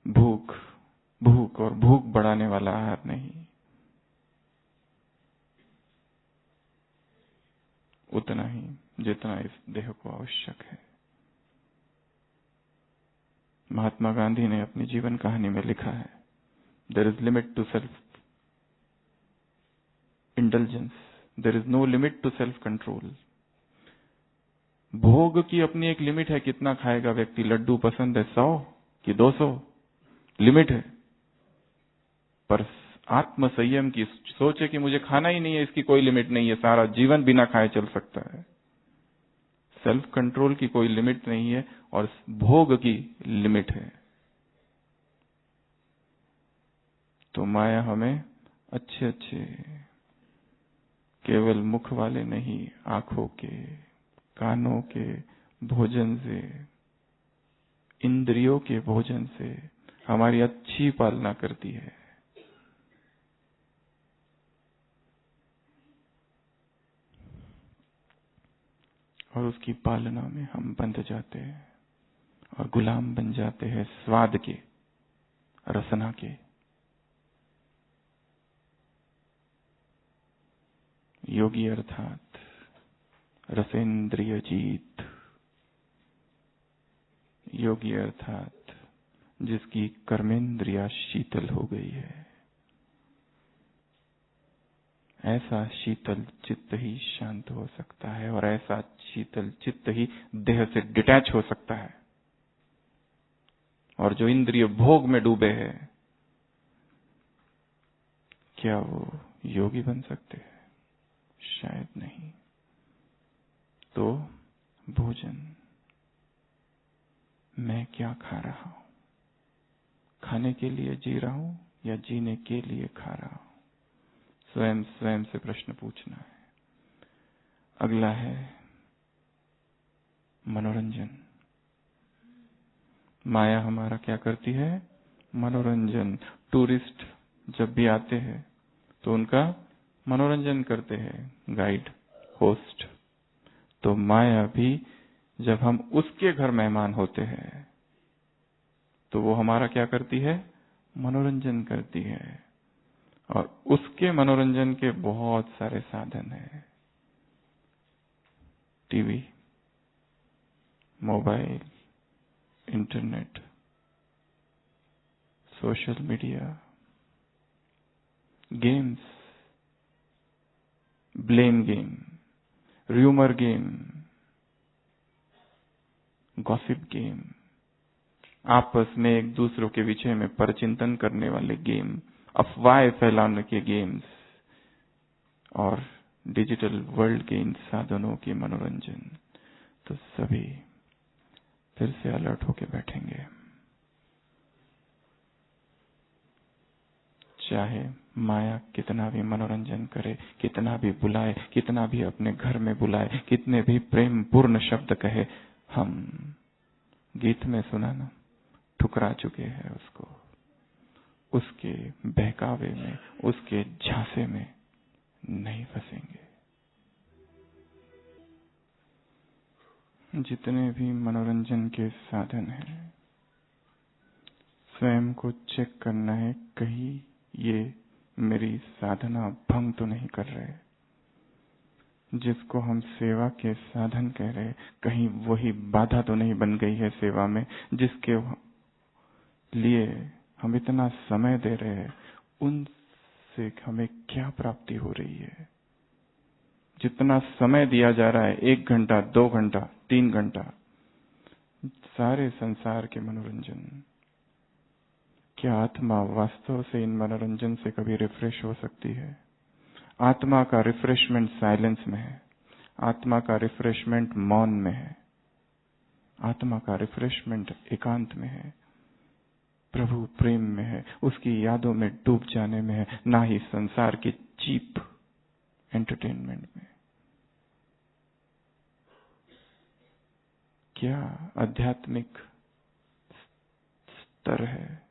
भूख और भूख बढ़ाने वाला आहार नहीं, उतना ही जितना इस देह को आवश्यक है। महात्मा गांधी ने अपनी जीवन कहानी में लिखा है, there is limit to self indulgence, there is no limit to self control. भोग की अपनी एक लिमिट है, कितना खाएगा व्यक्ति। लड्डू पसंद है 100 कि 200, लिमिट है। पर आत्म संयम की सोचे कि मुझे खाना ही नहीं है, इसकी कोई लिमिट नहीं है, सारा जीवन बिना खाए चल सकता है। सेल्फ कंट्रोल की कोई लिमिट नहीं है और भोग की लिमिट है। तो माया हमें अच्छे अच्छे केवल मुख वाले नहीं, आंखों के, कानों के भोजन से, इंद्रियों के भोजन से हमारी अच्छी पालना करती है। और उसकी पालना में हम बंध जाते हैं और गुलाम बन जाते हैं स्वाद के, रसना के। योगी अर्थात रसेंद्रिय जीत, योगी अर्थात जिसकी कर्मेंद्रिया शीतल हो गई है। ऐसा शीतल चित्त ही शांत हो सकता है और ऐसा शीतल चित्त ही देह से डिटैच हो सकता है। और जो इंद्रिय भोग में डूबे हैं, क्या वो योगी बन सकते हैं? शायद नहीं। तो भोजन, मैं क्या खा रहा हूं? खाने के लिए जी रहा हूं या जीने के लिए खा रहा हूं? स्वयं स्वयं से प्रश्न पूछना है। अगला है मनोरंजन। माया हमारा क्या करती है? मनोरंजन। टूरिस्ट जब भी आते हैं तो उनका मनोरंजन करते हैं गाइड, होस्ट। तो माया भी जब हम उसके घर मेहमान होते हैं तो वो हमारा क्या करती है? मनोरंजन करती है। और उसके मनोरंजन के बहुत सारे साधन हैं। TV, mobile, internet, social media, games, blame game, rumour game, gossip game, आपस में एक दूसरों के विषय में परचिंतन करने वाले गेम, अफवाहें फैलाने के गेम्स, और डिजिटल वर्ल्ड के इन साधनों की मनोरंजन, तो सभी फिर से अलर्ट होके बैठेंगे। चाहे माया कितना भी मनोरंजन करे, कितना भी बुलाए, कितना भी अपने घर में बुलाए, कितने भी प्रेम पूर्ण शब्द कहे, हम गीत में सुना ना, ठुकरा चुके हैं उसको। उसके बहकावे में, उसके झांसे में नहीं फंसेंगे। जितने भी मनोरंजन के साधन हैं, स्वयं को चेक करना है, कहीं ये मेरी साधना भंग तो नहीं कर रहे। जिसको हम सेवा के साधन कह रहे, कहीं वही बाधा तो नहीं बन गई है सेवा में, जिसके लिए हम इतना समय दे रहे हैं, उनसे हमें क्या प्राप्ति हो रही है? जितना समय दिया जा रहा है, 1 घंटा, 2 घंटा, 3 घंटा, सारे संसार के मनोरंजन, क्या आत्मा वास्तव से इन मनोरंजन से कभी रिफ्रेश हो सकती है? आत्मा का रिफ्रेशमेंट साइलेंस में है। आत्मा का रिफ्रेशमेंट मौन में है। आत्मा का रिफ्रेशमेंट एकांत में है, प्रभु प्रेम में है, उसकी यादों में डूब जाने में है, ना ही संसार के चीप एंटरटेनमेंट में। क्या आध्यात्मिक स्तर है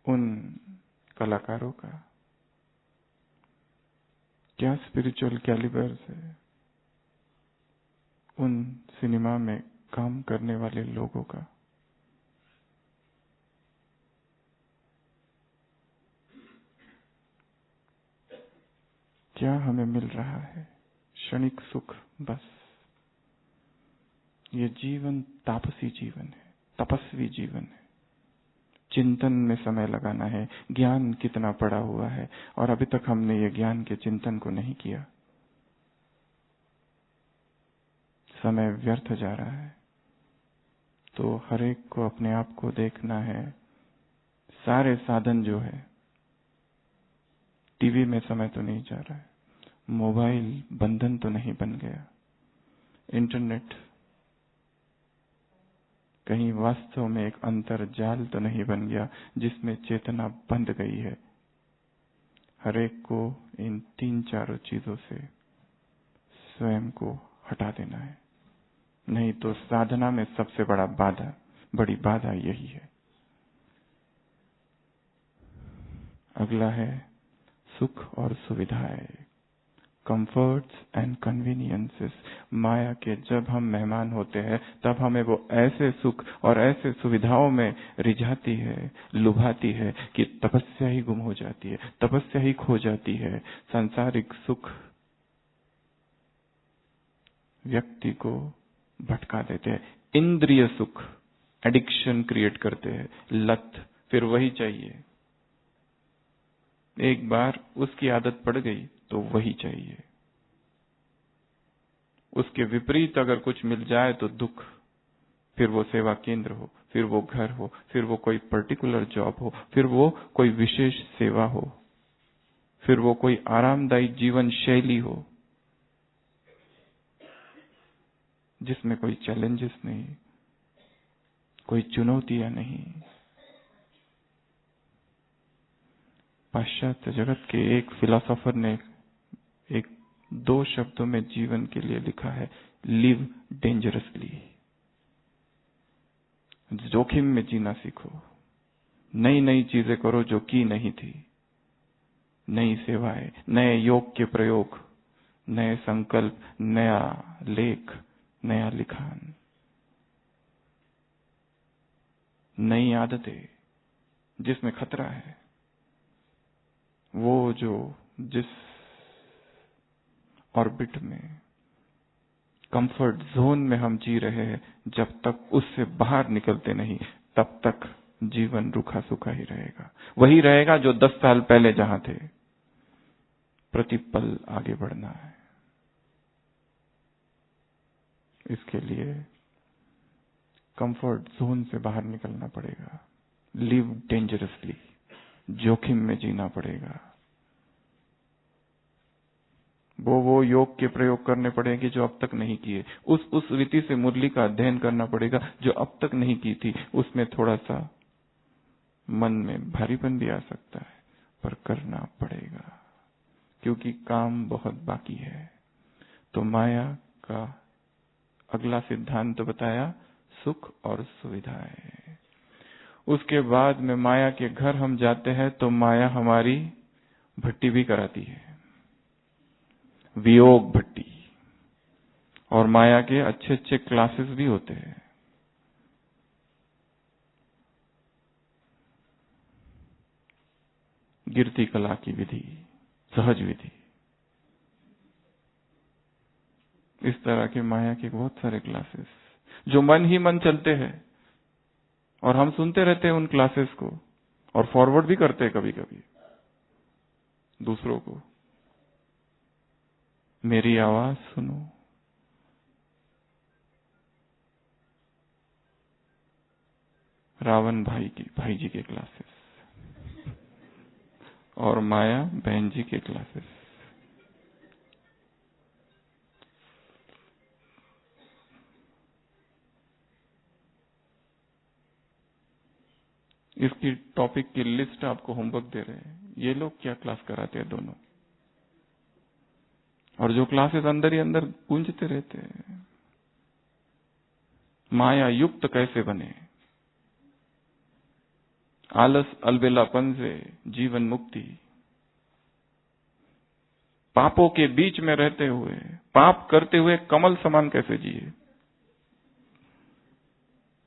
उन कलाकारों का? क्या स्पिरिचुअल कैलिबर है उन सिनेमा में काम करने वाले लोगों का? क्या हमें मिल रहा है? क्षणिक सुख बस। ये जीवन तापसी जीवन है, तपस्वी जीवन है। चिंतन में समय लगाना है। ज्ञान कितना पड़ा हुआ है और अभी तक हमने ये ज्ञान के चिंतन को नहीं किया। समय व्यर्थ जा रहा है। तो हर एक को अपने आप को देखना है। सारे साधन जो है, टीवी में समय तो नहीं जा रहा है, मोबाइल बंधन तो नहीं बन गया, इंटरनेट कहीं वास्तव में एक अंतर्जाल तो नहीं बन गया जिसमें चेतना बंध गई है। हर एक को इन 3-4 चीजों से स्वयं को हटा देना है, नहीं तो साधना में सबसे बड़ी बाधा यही है। अगला है सुख और सुविधाएं, कंफर्ट्स एंड कन्वीनियंसेस। माया के जब हम मेहमान होते हैं तब हमें वो ऐसे सुख और ऐसे सुविधाओं में रिझाती है, लुभाती है कि तपस्या ही गुम हो जाती है, तपस्या ही खो जाती है। सांसारिक सुख व्यक्ति को भटका देते हैं। इंद्रिय सुख एडिक्शन क्रिएट करते हैं, लत, फिर वही चाहिए। एक बार उसकी आदत पड़ गई तो वही चाहिए। उसके विपरीत अगर कुछ मिल जाए तो दुख, फिर वो सेवा केंद्र हो, फिर वो घर हो, फिर वो कोई पर्टिकुलर जॉब हो, फिर वो कोई विशेष सेवा हो, फिर वो कोई आरामदायी जीवन शैली हो जिसमें कोई चैलेंजेस नहीं, कोई चुनौतियां नहीं। पाश्चात्य जगत के एक फिलोसोफर ने एक 2 शब्दों में जीवन के लिए लिखा है, लिव डेंजरसली। जोखिम में जीना सीखो, नई नई चीजें करो जो की नहीं थी, नई सेवाएं, नए योग के प्रयोग, नए संकल्प, नया लेख, नया लिखान, नई आदतें जिसमें खतरा है। वो जो जिस ऑर्बिट में, कंफर्ट जोन में हम जी रहे हैं, जब तक उससे बाहर निकलते नहीं तब तक जीवन रूखा सूखा ही रहेगा। वही रहेगा जो 10 साल पहले जहां थे। प्रतिपल आगे बढ़ना है। इसके लिए कंफर्ट जोन से बाहर निकलना पड़ेगा, लिव डेंजरसली, जोखिम में जीना पड़ेगा। वो योग के प्रयोग करने पड़ेंगे जो अब तक नहीं किए। उस रीति से मुरली का अध्ययन करना पड़ेगा जो अब तक नहीं की थी। उसमें थोड़ा सा मन में भारीपन भी आ सकता है, पर करना पड़ेगा क्योंकि काम बहुत बाकी है। तो माया का अगला सिद्धांत तो बताया, सुख और सुविधाएं। उसके बाद में माया के घर हम जाते हैं तो माया हमारी भट्टी भी कराती है, वियोग भट्टी। और माया के अच्छे अच्छे क्लासेस भी होते हैं। गिरती कला की विधि, सहज विधि, इस तरह के माया के बहुत सारे क्लासेस जो मन ही मन चलते हैं और हम सुनते रहते हैं उन क्लासेस को और फॉरवर्ड भी करते हैं कभी कभी दूसरों को। मेरी आवाज सुनो, रावण भाई जी के क्लासेस और माया बहन जी के क्लासेस। इसकी टॉपिक की लिस्ट आपको होमवर्क दे रहे हैं। ये लोग क्या क्लास कराते हैं दोनों, और जो क्लासेस अंदर ही अंदर गूंजते रहते हैं। माया युक्त कैसे बने, आलस अलबेलापन से जीवन मुक्ति, पापों के बीच में रहते हुए, पाप करते हुए कमल समान कैसे जिए,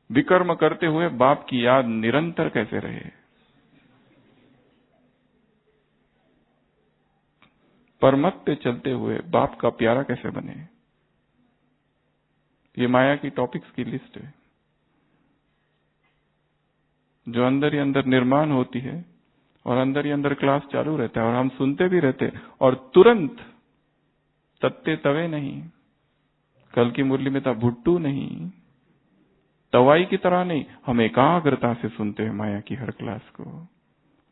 विकर्म करते हुए बाप की याद निरंतर कैसे रहे, परमत पे चलते हुए बाप का प्यारा कैसे बने। ये माया की टॉपिक्स की लिस्ट है जो अंदर ही अंदर निर्माण होती है और अंदर ही अंदर क्लास चालू रहता है और हम सुनते भी रहते हैं और तुरंत तत्ते तवे नहीं। कल की मुरली में था भुट्टू नहीं, तवाई की तरह नहीं। हम एकाग्रता से सुनते हैं माया की हर क्लास को,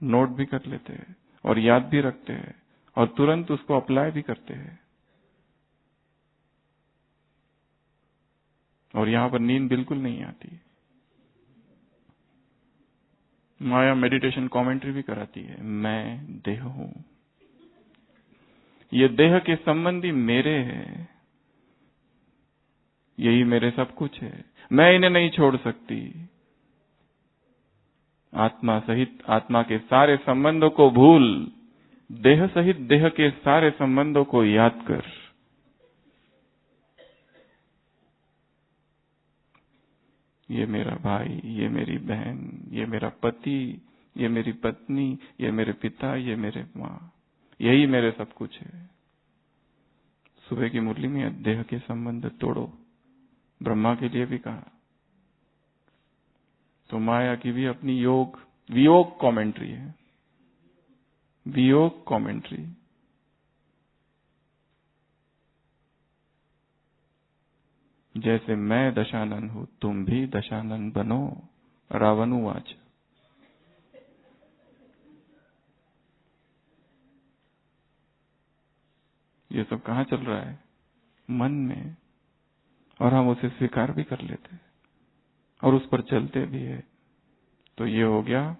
नोट भी कर लेते हैं और याद भी रखते हैं और तुरंत उसको अप्लाई भी करते हैं। और यहां पर नींद बिल्कुल नहीं आती। माया मेडिटेशन कमेंट्री भी कराती है, मैं देह हूं, ये देह के संबंधी मेरे हैं, यही मेरे सब कुछ है, मैं इन्हें नहीं छोड़ सकती। आत्मा सहित आत्मा के सारे संबंधों को भूल, देह सहित देह के सारे संबंधों को याद कर। ये मेरा भाई, ये मेरी बहन, ये मेरा पति, ये मेरी पत्नी, ये मेरे पिता, ये मेरे माँ, यही मेरे सब कुछ है। सुबह की मुरली में देह के संबंध तोड़ो, ब्रह्मा के लिए भी कहा। तो माया की भी अपनी वियोग कमेंट्री है, वियोग कमेंट्री। जैसे मैं दशानन हूं, तुम भी दशानन बनो, रावणुवाच। ये सब कहां चल रहा है? मन में, और हम उसे स्वीकार भी कर लेते और उस पर चलते भी है। तो ये हो गया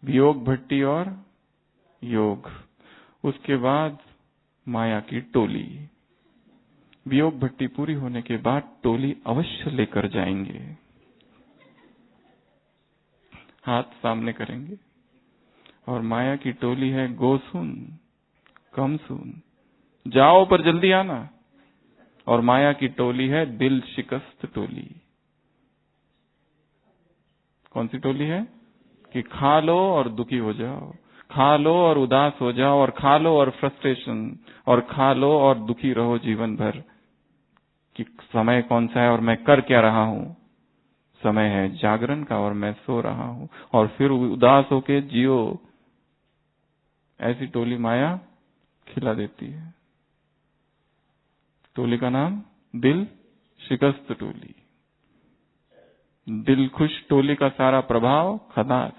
वियोग भट्टी और योग, उसके बाद माया की टोली। वियोग भट्टी पूरी होने के बाद टोली अवश्य लेकर जाएंगे। हाथ सामने करेंगे और माया की टोली है, गो सुन कम सुन, जाओ पर जल्दी आना। और माया की टोली है दिल शिकस्त टोली। कौन सी टोली है? कि खा लो और दुखी हो जाओ, खा लो और उदास हो जाओ, और खा लो और फ्रस्ट्रेशन, और खा लो और दुखी रहो जीवन भर कि समय कौन सा है और मैं कर क्या रहा हूं। समय है जागरण का और मैं सो रहा हूं, और फिर उदास होके जियो। ऐसी टोली माया खिला देती है। टोली का नाम दिल शिकस्त टोली। दिल खुश टोली का सारा प्रभाव खलास।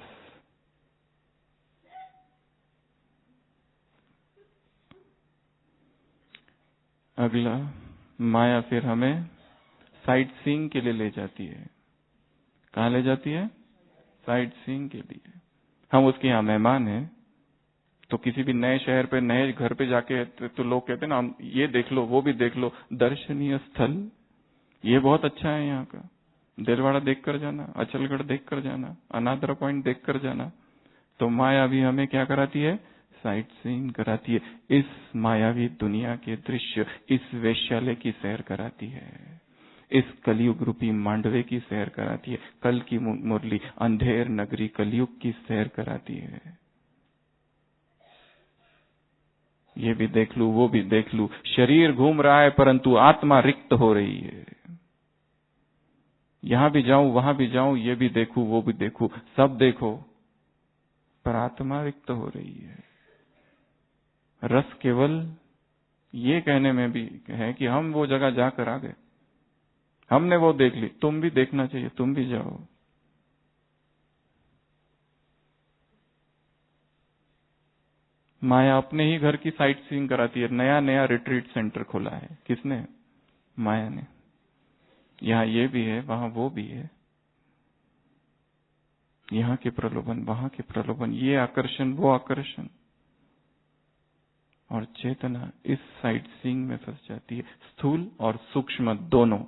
अगला, माया फिर हमें साइट सीइंग के लिए ले जाती है। कहाँ ले जाती है? साइट सीइंग के लिए। हम उसके यहाँ मेहमान हैं, तो किसी भी नए शहर पे, नए घर पे जाके तो लोग कहते हैं ना, हम ये देख लो, वो भी देख लो, दर्शनीय स्थल ये बहुत अच्छा है यहाँ का। दिलवाड़ा देख कर जाना, अचलगढ़ देख कर जाना, अनादरा पॉइंट देख कर जाना। तो माया भी हमें क्या कराती है? साइट सीइंग कराती है। इस मायावी दुनिया के दृश्य, इस वेश्यालय की सैर कराती है, इस कलयुग रूपी मांडवे की सैर कराती है। कल की मुरली अंधेर नगरी कलयुग की सैर कराती है। ये भी देख लूं, वो भी देख लूं, शरीर घूम रहा है परंतु आत्मा रिक्त हो रही है। यहां भी जाऊं, वहां भी जाऊं, ये भी देखूं, वो भी देखूं, सब देखो, पर आत्मा रिक्त हो रही है। रस केवल ये कहने में भी है कि हम वो जगह जाकर आ गए, हमने वो देख ली, तुम भी देखना चाहिए, तुम भी जाओ। माया अपने ही घर की साइट सीइंग कराती है। नया नया रिट्रीट सेंटर खोला है। किसने? माया ने। यहाँ ये भी है, वहां वो भी है, यहाँ के प्रलोभन, वहां के प्रलोभन, ये आकर्षण, वो आकर्षण, और चेतना इस साइट सीइंग में फंस जाती है। स्थूल और सूक्ष्म दोनों।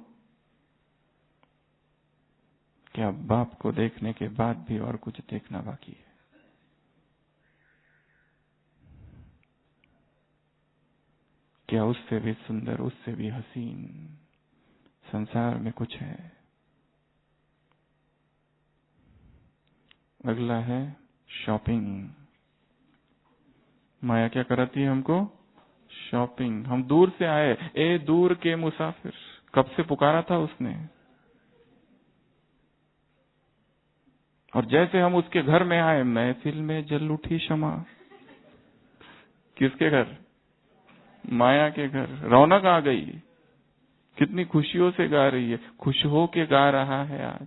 क्या बाप को देखने के बाद भी और कुछ देखना बाकी है? क्या उससे भी सुंदर, उससे भी हसीन संसार में कुछ है? अगला है शॉपिंग। माया क्या कराती है हमको? शॉपिंग। हम दूर से आए, ए दूर के मुसाफिर, कब से पुकारा था उसने, और जैसे हम उसके घर में आए, महफिल में जल उठी शमा। किसके घर? माया के घर। रौनक आ गई, कितनी खुशियों से गा रही है, खुश हो के गा रहा है आज,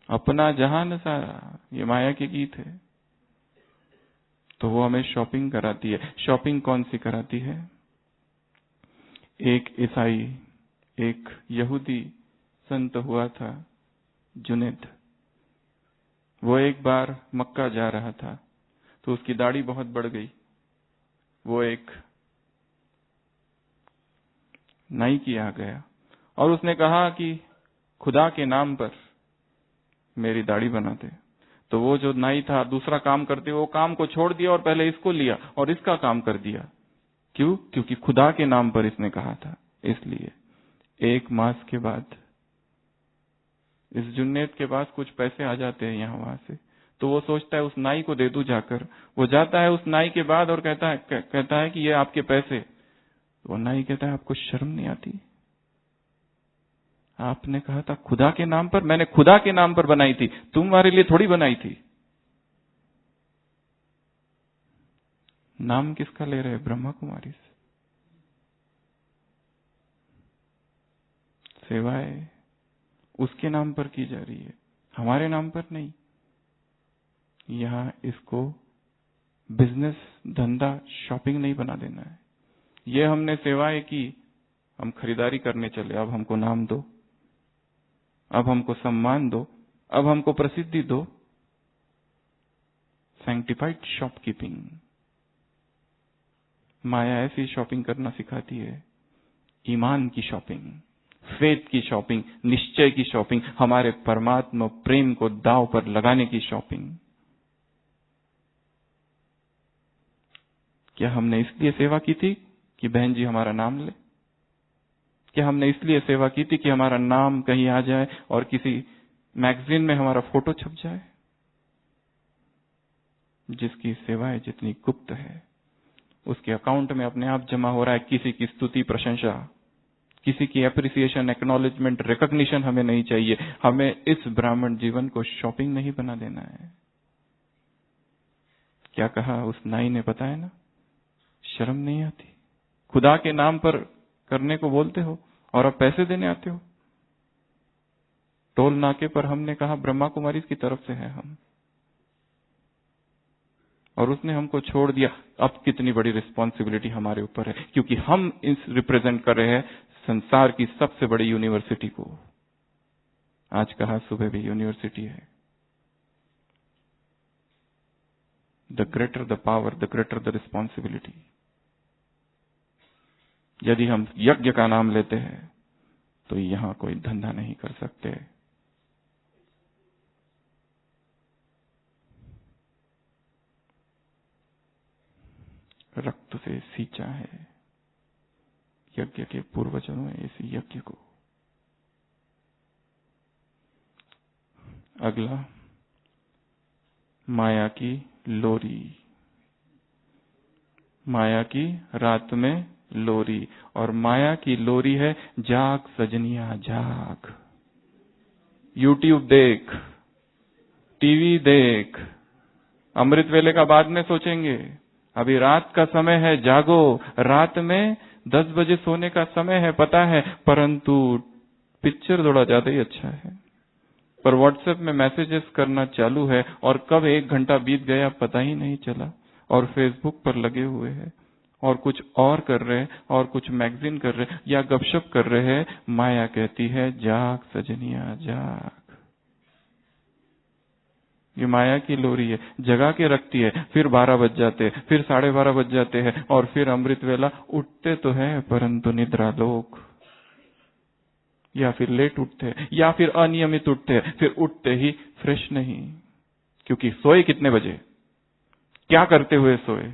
अपना जहान सारा। ये माया के गीत है। तो वो हमें शॉपिंग कराती है। शॉपिंग कौन सी कराती है? एक ईसाई, एक यहूदी संत हुआ था जुनैद। वो एक बार मक्का जा रहा था, तो उसकी दाढ़ी बहुत बढ़ गई। वो एक नाई की आ गया और उसने कहा कि खुदा के नाम पर मेरी दाढ़ी बना दे। तो वो जो नाई था, दूसरा काम करते, वो काम को छोड़ दिया और पहले इसको लिया और इसका काम कर दिया। क्यों? क्योंकि खुदा के नाम पर इसने कहा था। इसलिए एक मास के बाद इस जुन्नैद के पास कुछ पैसे आ जाते हैं यहाँ वहां से, तो वो सोचता है उस नाई को दे दूं जाकर। वो जाता है उस नाई के बाद और कहता है कि ये आपके पैसे। वो नाई कहता है आपको शर्म नहीं आती? आपने कहा था खुदा के नाम पर, मैंने खुदा के नाम पर बनाई थी, तुम्हारे लिए थोड़ी बनाई थी। नाम किसका ले रहे? ब्रह्मा कुमारी से। सेवाएं उसके नाम पर की जा रही है, हमारे नाम पर नहीं। यहां इसको बिजनेस, धंधा, शॉपिंग नहीं बना देना है। ये हमने सेवाएं की, हम खरीदारी करने चले, अब हमको नाम दो, अब हमको सम्मान दो, अब हमको प्रसिद्धि दो। Sanctified shopkeeping. माया ऐसी शॉपिंग करना सिखाती है, ईमान की शॉपिंग, फेथ की शॉपिंग, निश्चय की शॉपिंग, हमारे परमात्मा प्रेम को दांव पर लगाने की शॉपिंग। क्या हमने इसलिए सेवा की थी कि बहन जी हमारा नाम ले? क्या हमने इसलिए सेवा की थी कि हमारा नाम कहीं आ जाए और किसी मैगजीन में हमारा फोटो छप जाए? जिसकी सेवाएं जितनी गुप्त है, उसके अकाउंट में अपने आप जमा हो रहा है किसी की स्तुति, प्रशंसा, किसी की एप्रिसिएशन, एक्नॉलेजमेंट, रिकॉग्निशन हमें नहीं चाहिए। हमें इस ब्राह्मण जीवन को शॉपिंग नहीं बना देना है। क्या कहा उस नाई ने, पता है ना? शर्म नहीं आती? खुदा के नाम पर करने को बोलते हो और अब पैसे देने आते हो। टोल नाके पर हमने कहा ब्रह्मा कुमारी की तरफ से है हम, और उसने हमको छोड़ दिया। अब कितनी बड़ी रिस्पॉन्सिबिलिटी हमारे ऊपर है, क्योंकि हम इस रिप्रेजेंट कर रहे हैं संसार की सबसे बड़ी यूनिवर्सिटी को। आज कहा सुबह भी यूनिवर्सिटी है। The greater the power, the greater the responsibility. यदि हम यज्ञ का नाम लेते हैं तो यहां कोई धंधा नहीं कर सकते। रक्त से सींचा है यज्ञ के पूर्वजों ने इस यज्ञ को। अगला, माया की लोरी। माया की रात में लोरी, और माया की लोरी है जाग सजनिया जाग। यूट्यूब देख, टीवी देख, अमृत वेले का बाद में सोचेंगे, अभी रात का समय है, जागो। रात में 10 बजे सोने का समय है, पता है, परंतु पिक्चर थोड़ा ज्यादा ही अच्छा है। पर व्हाट्सएप में मैसेजेस करना चालू है और कब 1 घंटा बीत गया पता ही नहीं चला। और फेसबुक पर लगे हुए हैं और कुछ और कर रहे हैं, और कुछ मैगजीन कर रहे हैं या गपशप कर रहे हैं। माया कहती है जाग सजनिया जाग। ये माया की लोरी है, जगा के रखती है। फिर 12 बज जाते हैं, फिर 12:30 बज जाते हैं, और फिर अमृत वेला। उठते तो है परंतु निद्रा लोक, या फिर लेट उठते हैं या फिर अनियमित उठते हैं। फिर उठते ही फ्रेश नहीं, क्योंकि सोए कितने बजे, क्या करते हुए सोए,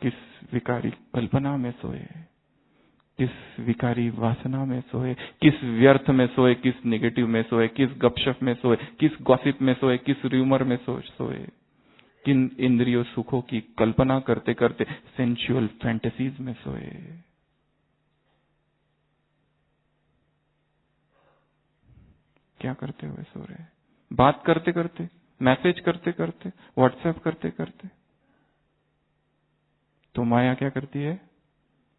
किस विकारी कल्पना में सोए, किस विकारी वासना में सोए, किस व्यर्थ में सोए, किस नेगेटिव में सोए, किस गपशप में सोए, किस गॉसिप में सोए, किस र्यूमर में सोए, किन इंद्रियों सुखों की कल्पना करते करते सेंसुअल फैंटेसीज में सोए। क्या करते हुए सो रहे, बात करते करते, मैसेज करते करते, व्हाट्सएप करते करते। तो माया क्या करती है,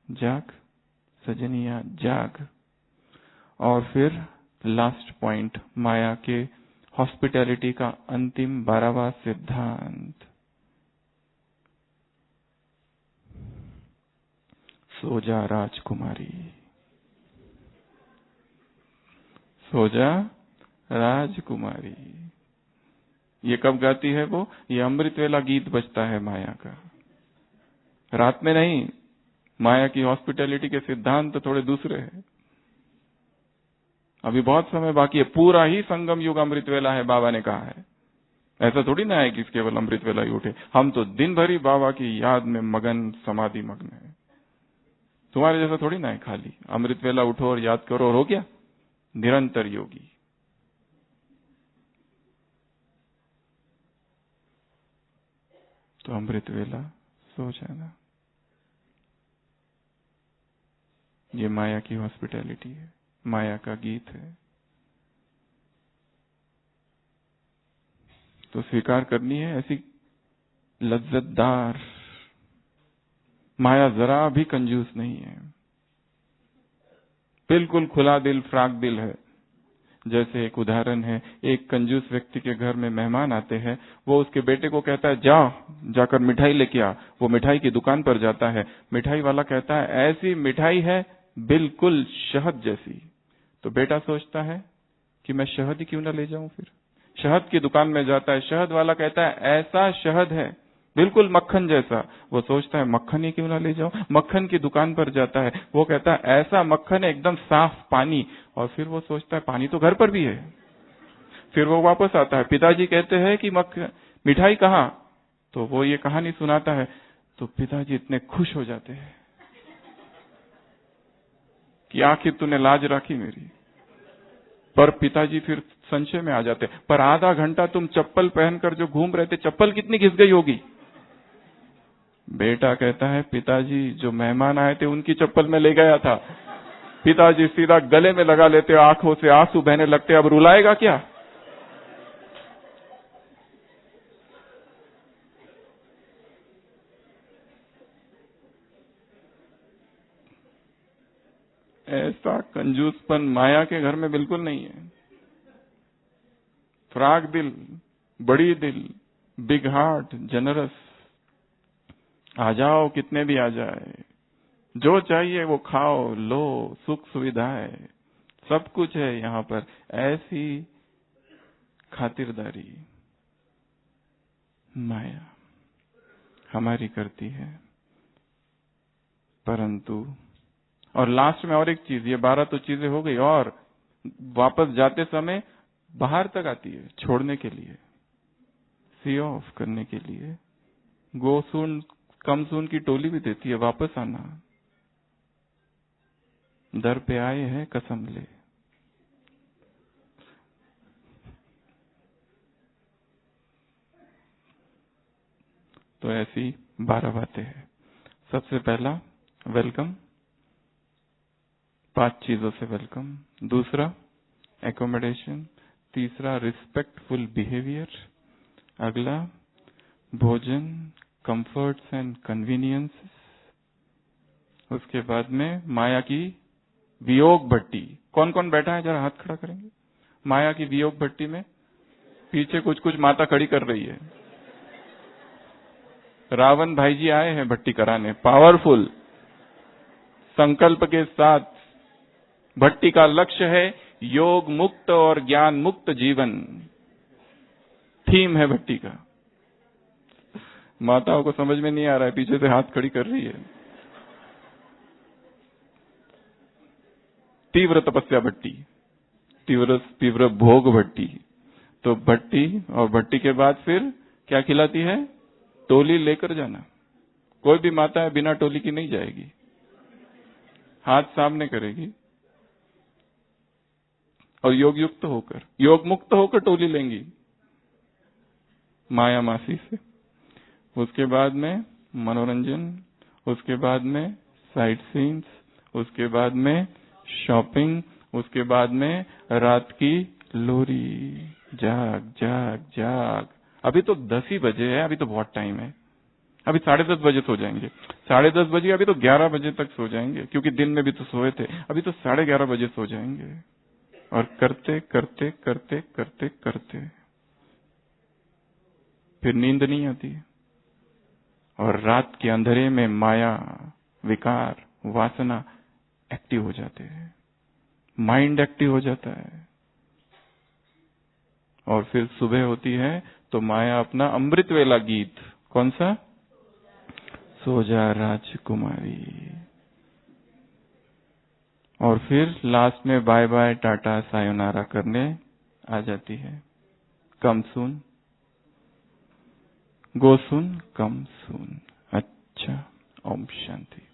जाग सजनिया जाग। और फिर लास्ट पॉइंट, माया के हॉस्पिटैलिटी का अंतिम 12वां सिद्धांत, सो जा राजकुमारी, सो जा राजकुमारी। ये कब गाती है वो? ये अमृत वेला गीत बजता है माया का, रात में नहीं। माया की हॉस्पिटैलिटी के सिद्धांत तो थोड़े दूसरे हैं। अभी बहुत समय बाकी है, पूरा ही संगम युग अमृत वेला है, बाबा ने कहा है। ऐसा थोड़ी ना है कि केवल अमृत वेला ही उठे। हम तो दिन भर ही बाबा की याद में मगन, समाधि मग्न है। तुम्हारे जैसा थोड़ी ना है खाली अमृत वेला उठो और याद करो और हो गया, निरंतर योगी। तो अमृत वेला सो जाना, ये माया की हॉस्पिटैलिटी है, माया का गीत है। तो स्वीकार करनी है ऐसी लज्जतदार। माया जरा भी कंजूस नहीं है, बिल्कुल खुला दिल, फ्राक दिल है। जैसे एक उदाहरण है, एक कंजूस व्यक्ति के घर में मेहमान आते हैं, वो उसके बेटे को कहता है जाकर मिठाई लेके आ। वो मिठाई की दुकान पर जाता है, मिठाई वाला कहता है ऐसी मिठाई है बिल्कुल शहद जैसी। तो बेटा सोचता है कि मैं शहद ही क्यों ना ले जाऊं फिर, शहद की दुकान में जाता है, शहद वाला कहता है ऐसा शहद है बिल्कुल मक्खन जैसा। वो सोचता है मक्खन ही क्यों ना ले जाओ। मक्खन की दुकान पर जाता है, वो कहता है ऐसा मक्खन है एकदम साफ पानी। और फिर वो सोचता है पानी तो घर पर भी है। फिर वो वापस आता है, पिताजी कहते हैं कि मिठाई कहाँ? तो वो ये कहानी सुनाता है, तो पिताजी इतने खुश हो जाते हैं कि आखिर तूने लाज रखी मेरी। पर पिताजी फिर संशय में आ जाते, पर आधा घंटा तुम चप्पल पहनकर जो घूम रहे थे, चप्पल कितनी घिस गई होगी? बेटा कहता है पिताजी जो मेहमान आए थे उनकी चप्पल में ले गया था। पिताजी सीधा गले में लगा लेते, आंखों से आंसू बहने लगते, अब रुलाएगा क्या? ऐसा कंजूसपन माया के घर में बिल्कुल नहीं है। फ्राक दिल, बड़ी दिल, बिग हार्ट, जनरस। आ जाओ, कितने भी आ जाए, जो चाहिए वो खाओ लो, सुख सुविधाएं सब कुछ है यहाँ पर। ऐसी खातिरदारी माया हमारी करती है। परंतु और लास्ट में और एक चीज, ये 12 तो चीजें हो गई, और वापस जाते समय बाहर तक आती है छोड़ने के लिए, सी ऑफ करने के लिए। गो सून कम सून की टोली भी देती है, वापस आना, दर पे आए हैं कसम ले। तो ऐसी 12 बातें हैं। सबसे पहला वेलकम, 5 चीजों से वेलकम। दूसरा एकोमोडेशन। तीसरा रिस्पेक्टफुल बिहेवियर। अगला भोजन, कंफर्ट्स एंड कन्वीनियंसेस। उसके बाद में माया की वियोग भट्टी। कौन कौन बैठा है जरा हाथ खड़ा करेंगे? माया की वियोग भट्टी में पीछे कुछ कुछ माता खड़ी कर रही है। रावण भाई जी आए हैं भट्टी कराने, पावरफुल संकल्प के साथ। भट्टी का लक्ष्य है योग मुक्त और ज्ञान मुक्त जीवन, थीम है भट्टी का। माताओं को समझ में नहीं आ रहा है, पीछे से हाथ खड़ी कर रही है। तीव्र तपस्या भट्टी, तीव्र भोग भट्टी। तो भट्टी, और भट्टी के बाद फिर क्या खिलाती है? टोली लेकर जाना। कोई भी माता है बिना टोली की नहीं जाएगी, हाथ सामने करेगी और योग युक्त होकर, योग मुक्त होकर टोली लेंगी माया मासी से। उसके बाद में मनोरंजन, उसके बाद में साइट सीन्स, उसके बाद में शॉपिंग, उसके बाद में रात की लोरी। जाग जाग जाग। अभी तो 10 ही बजे है, अभी तो बहुत टाइम है। अभी 10:30 बजे सो जाएंगे, 10:30 बजे, अभी तो 11 बजे तक सो जाएंगे, क्योंकि दिन में भी तो सोए थे। अभी तो 11:30 बजे सो जाएंगे। और करते करते करते करते करते फिर नींद नहीं आती, और रात के अंधेरे में माया, विकार, वासना एक्टिव हो जाते हैं, माइंड एक्टिव हो जाता है। और फिर सुबह होती है तो माया अपना अमृत वेला गीत, कौन सा? सो जा राजकुमारी। और फिर लास्ट में बाय बाय टाटा सायोनारा करने आ जाती है। कम सून, गो सून, कम सून। अच्छा, ओम शांति।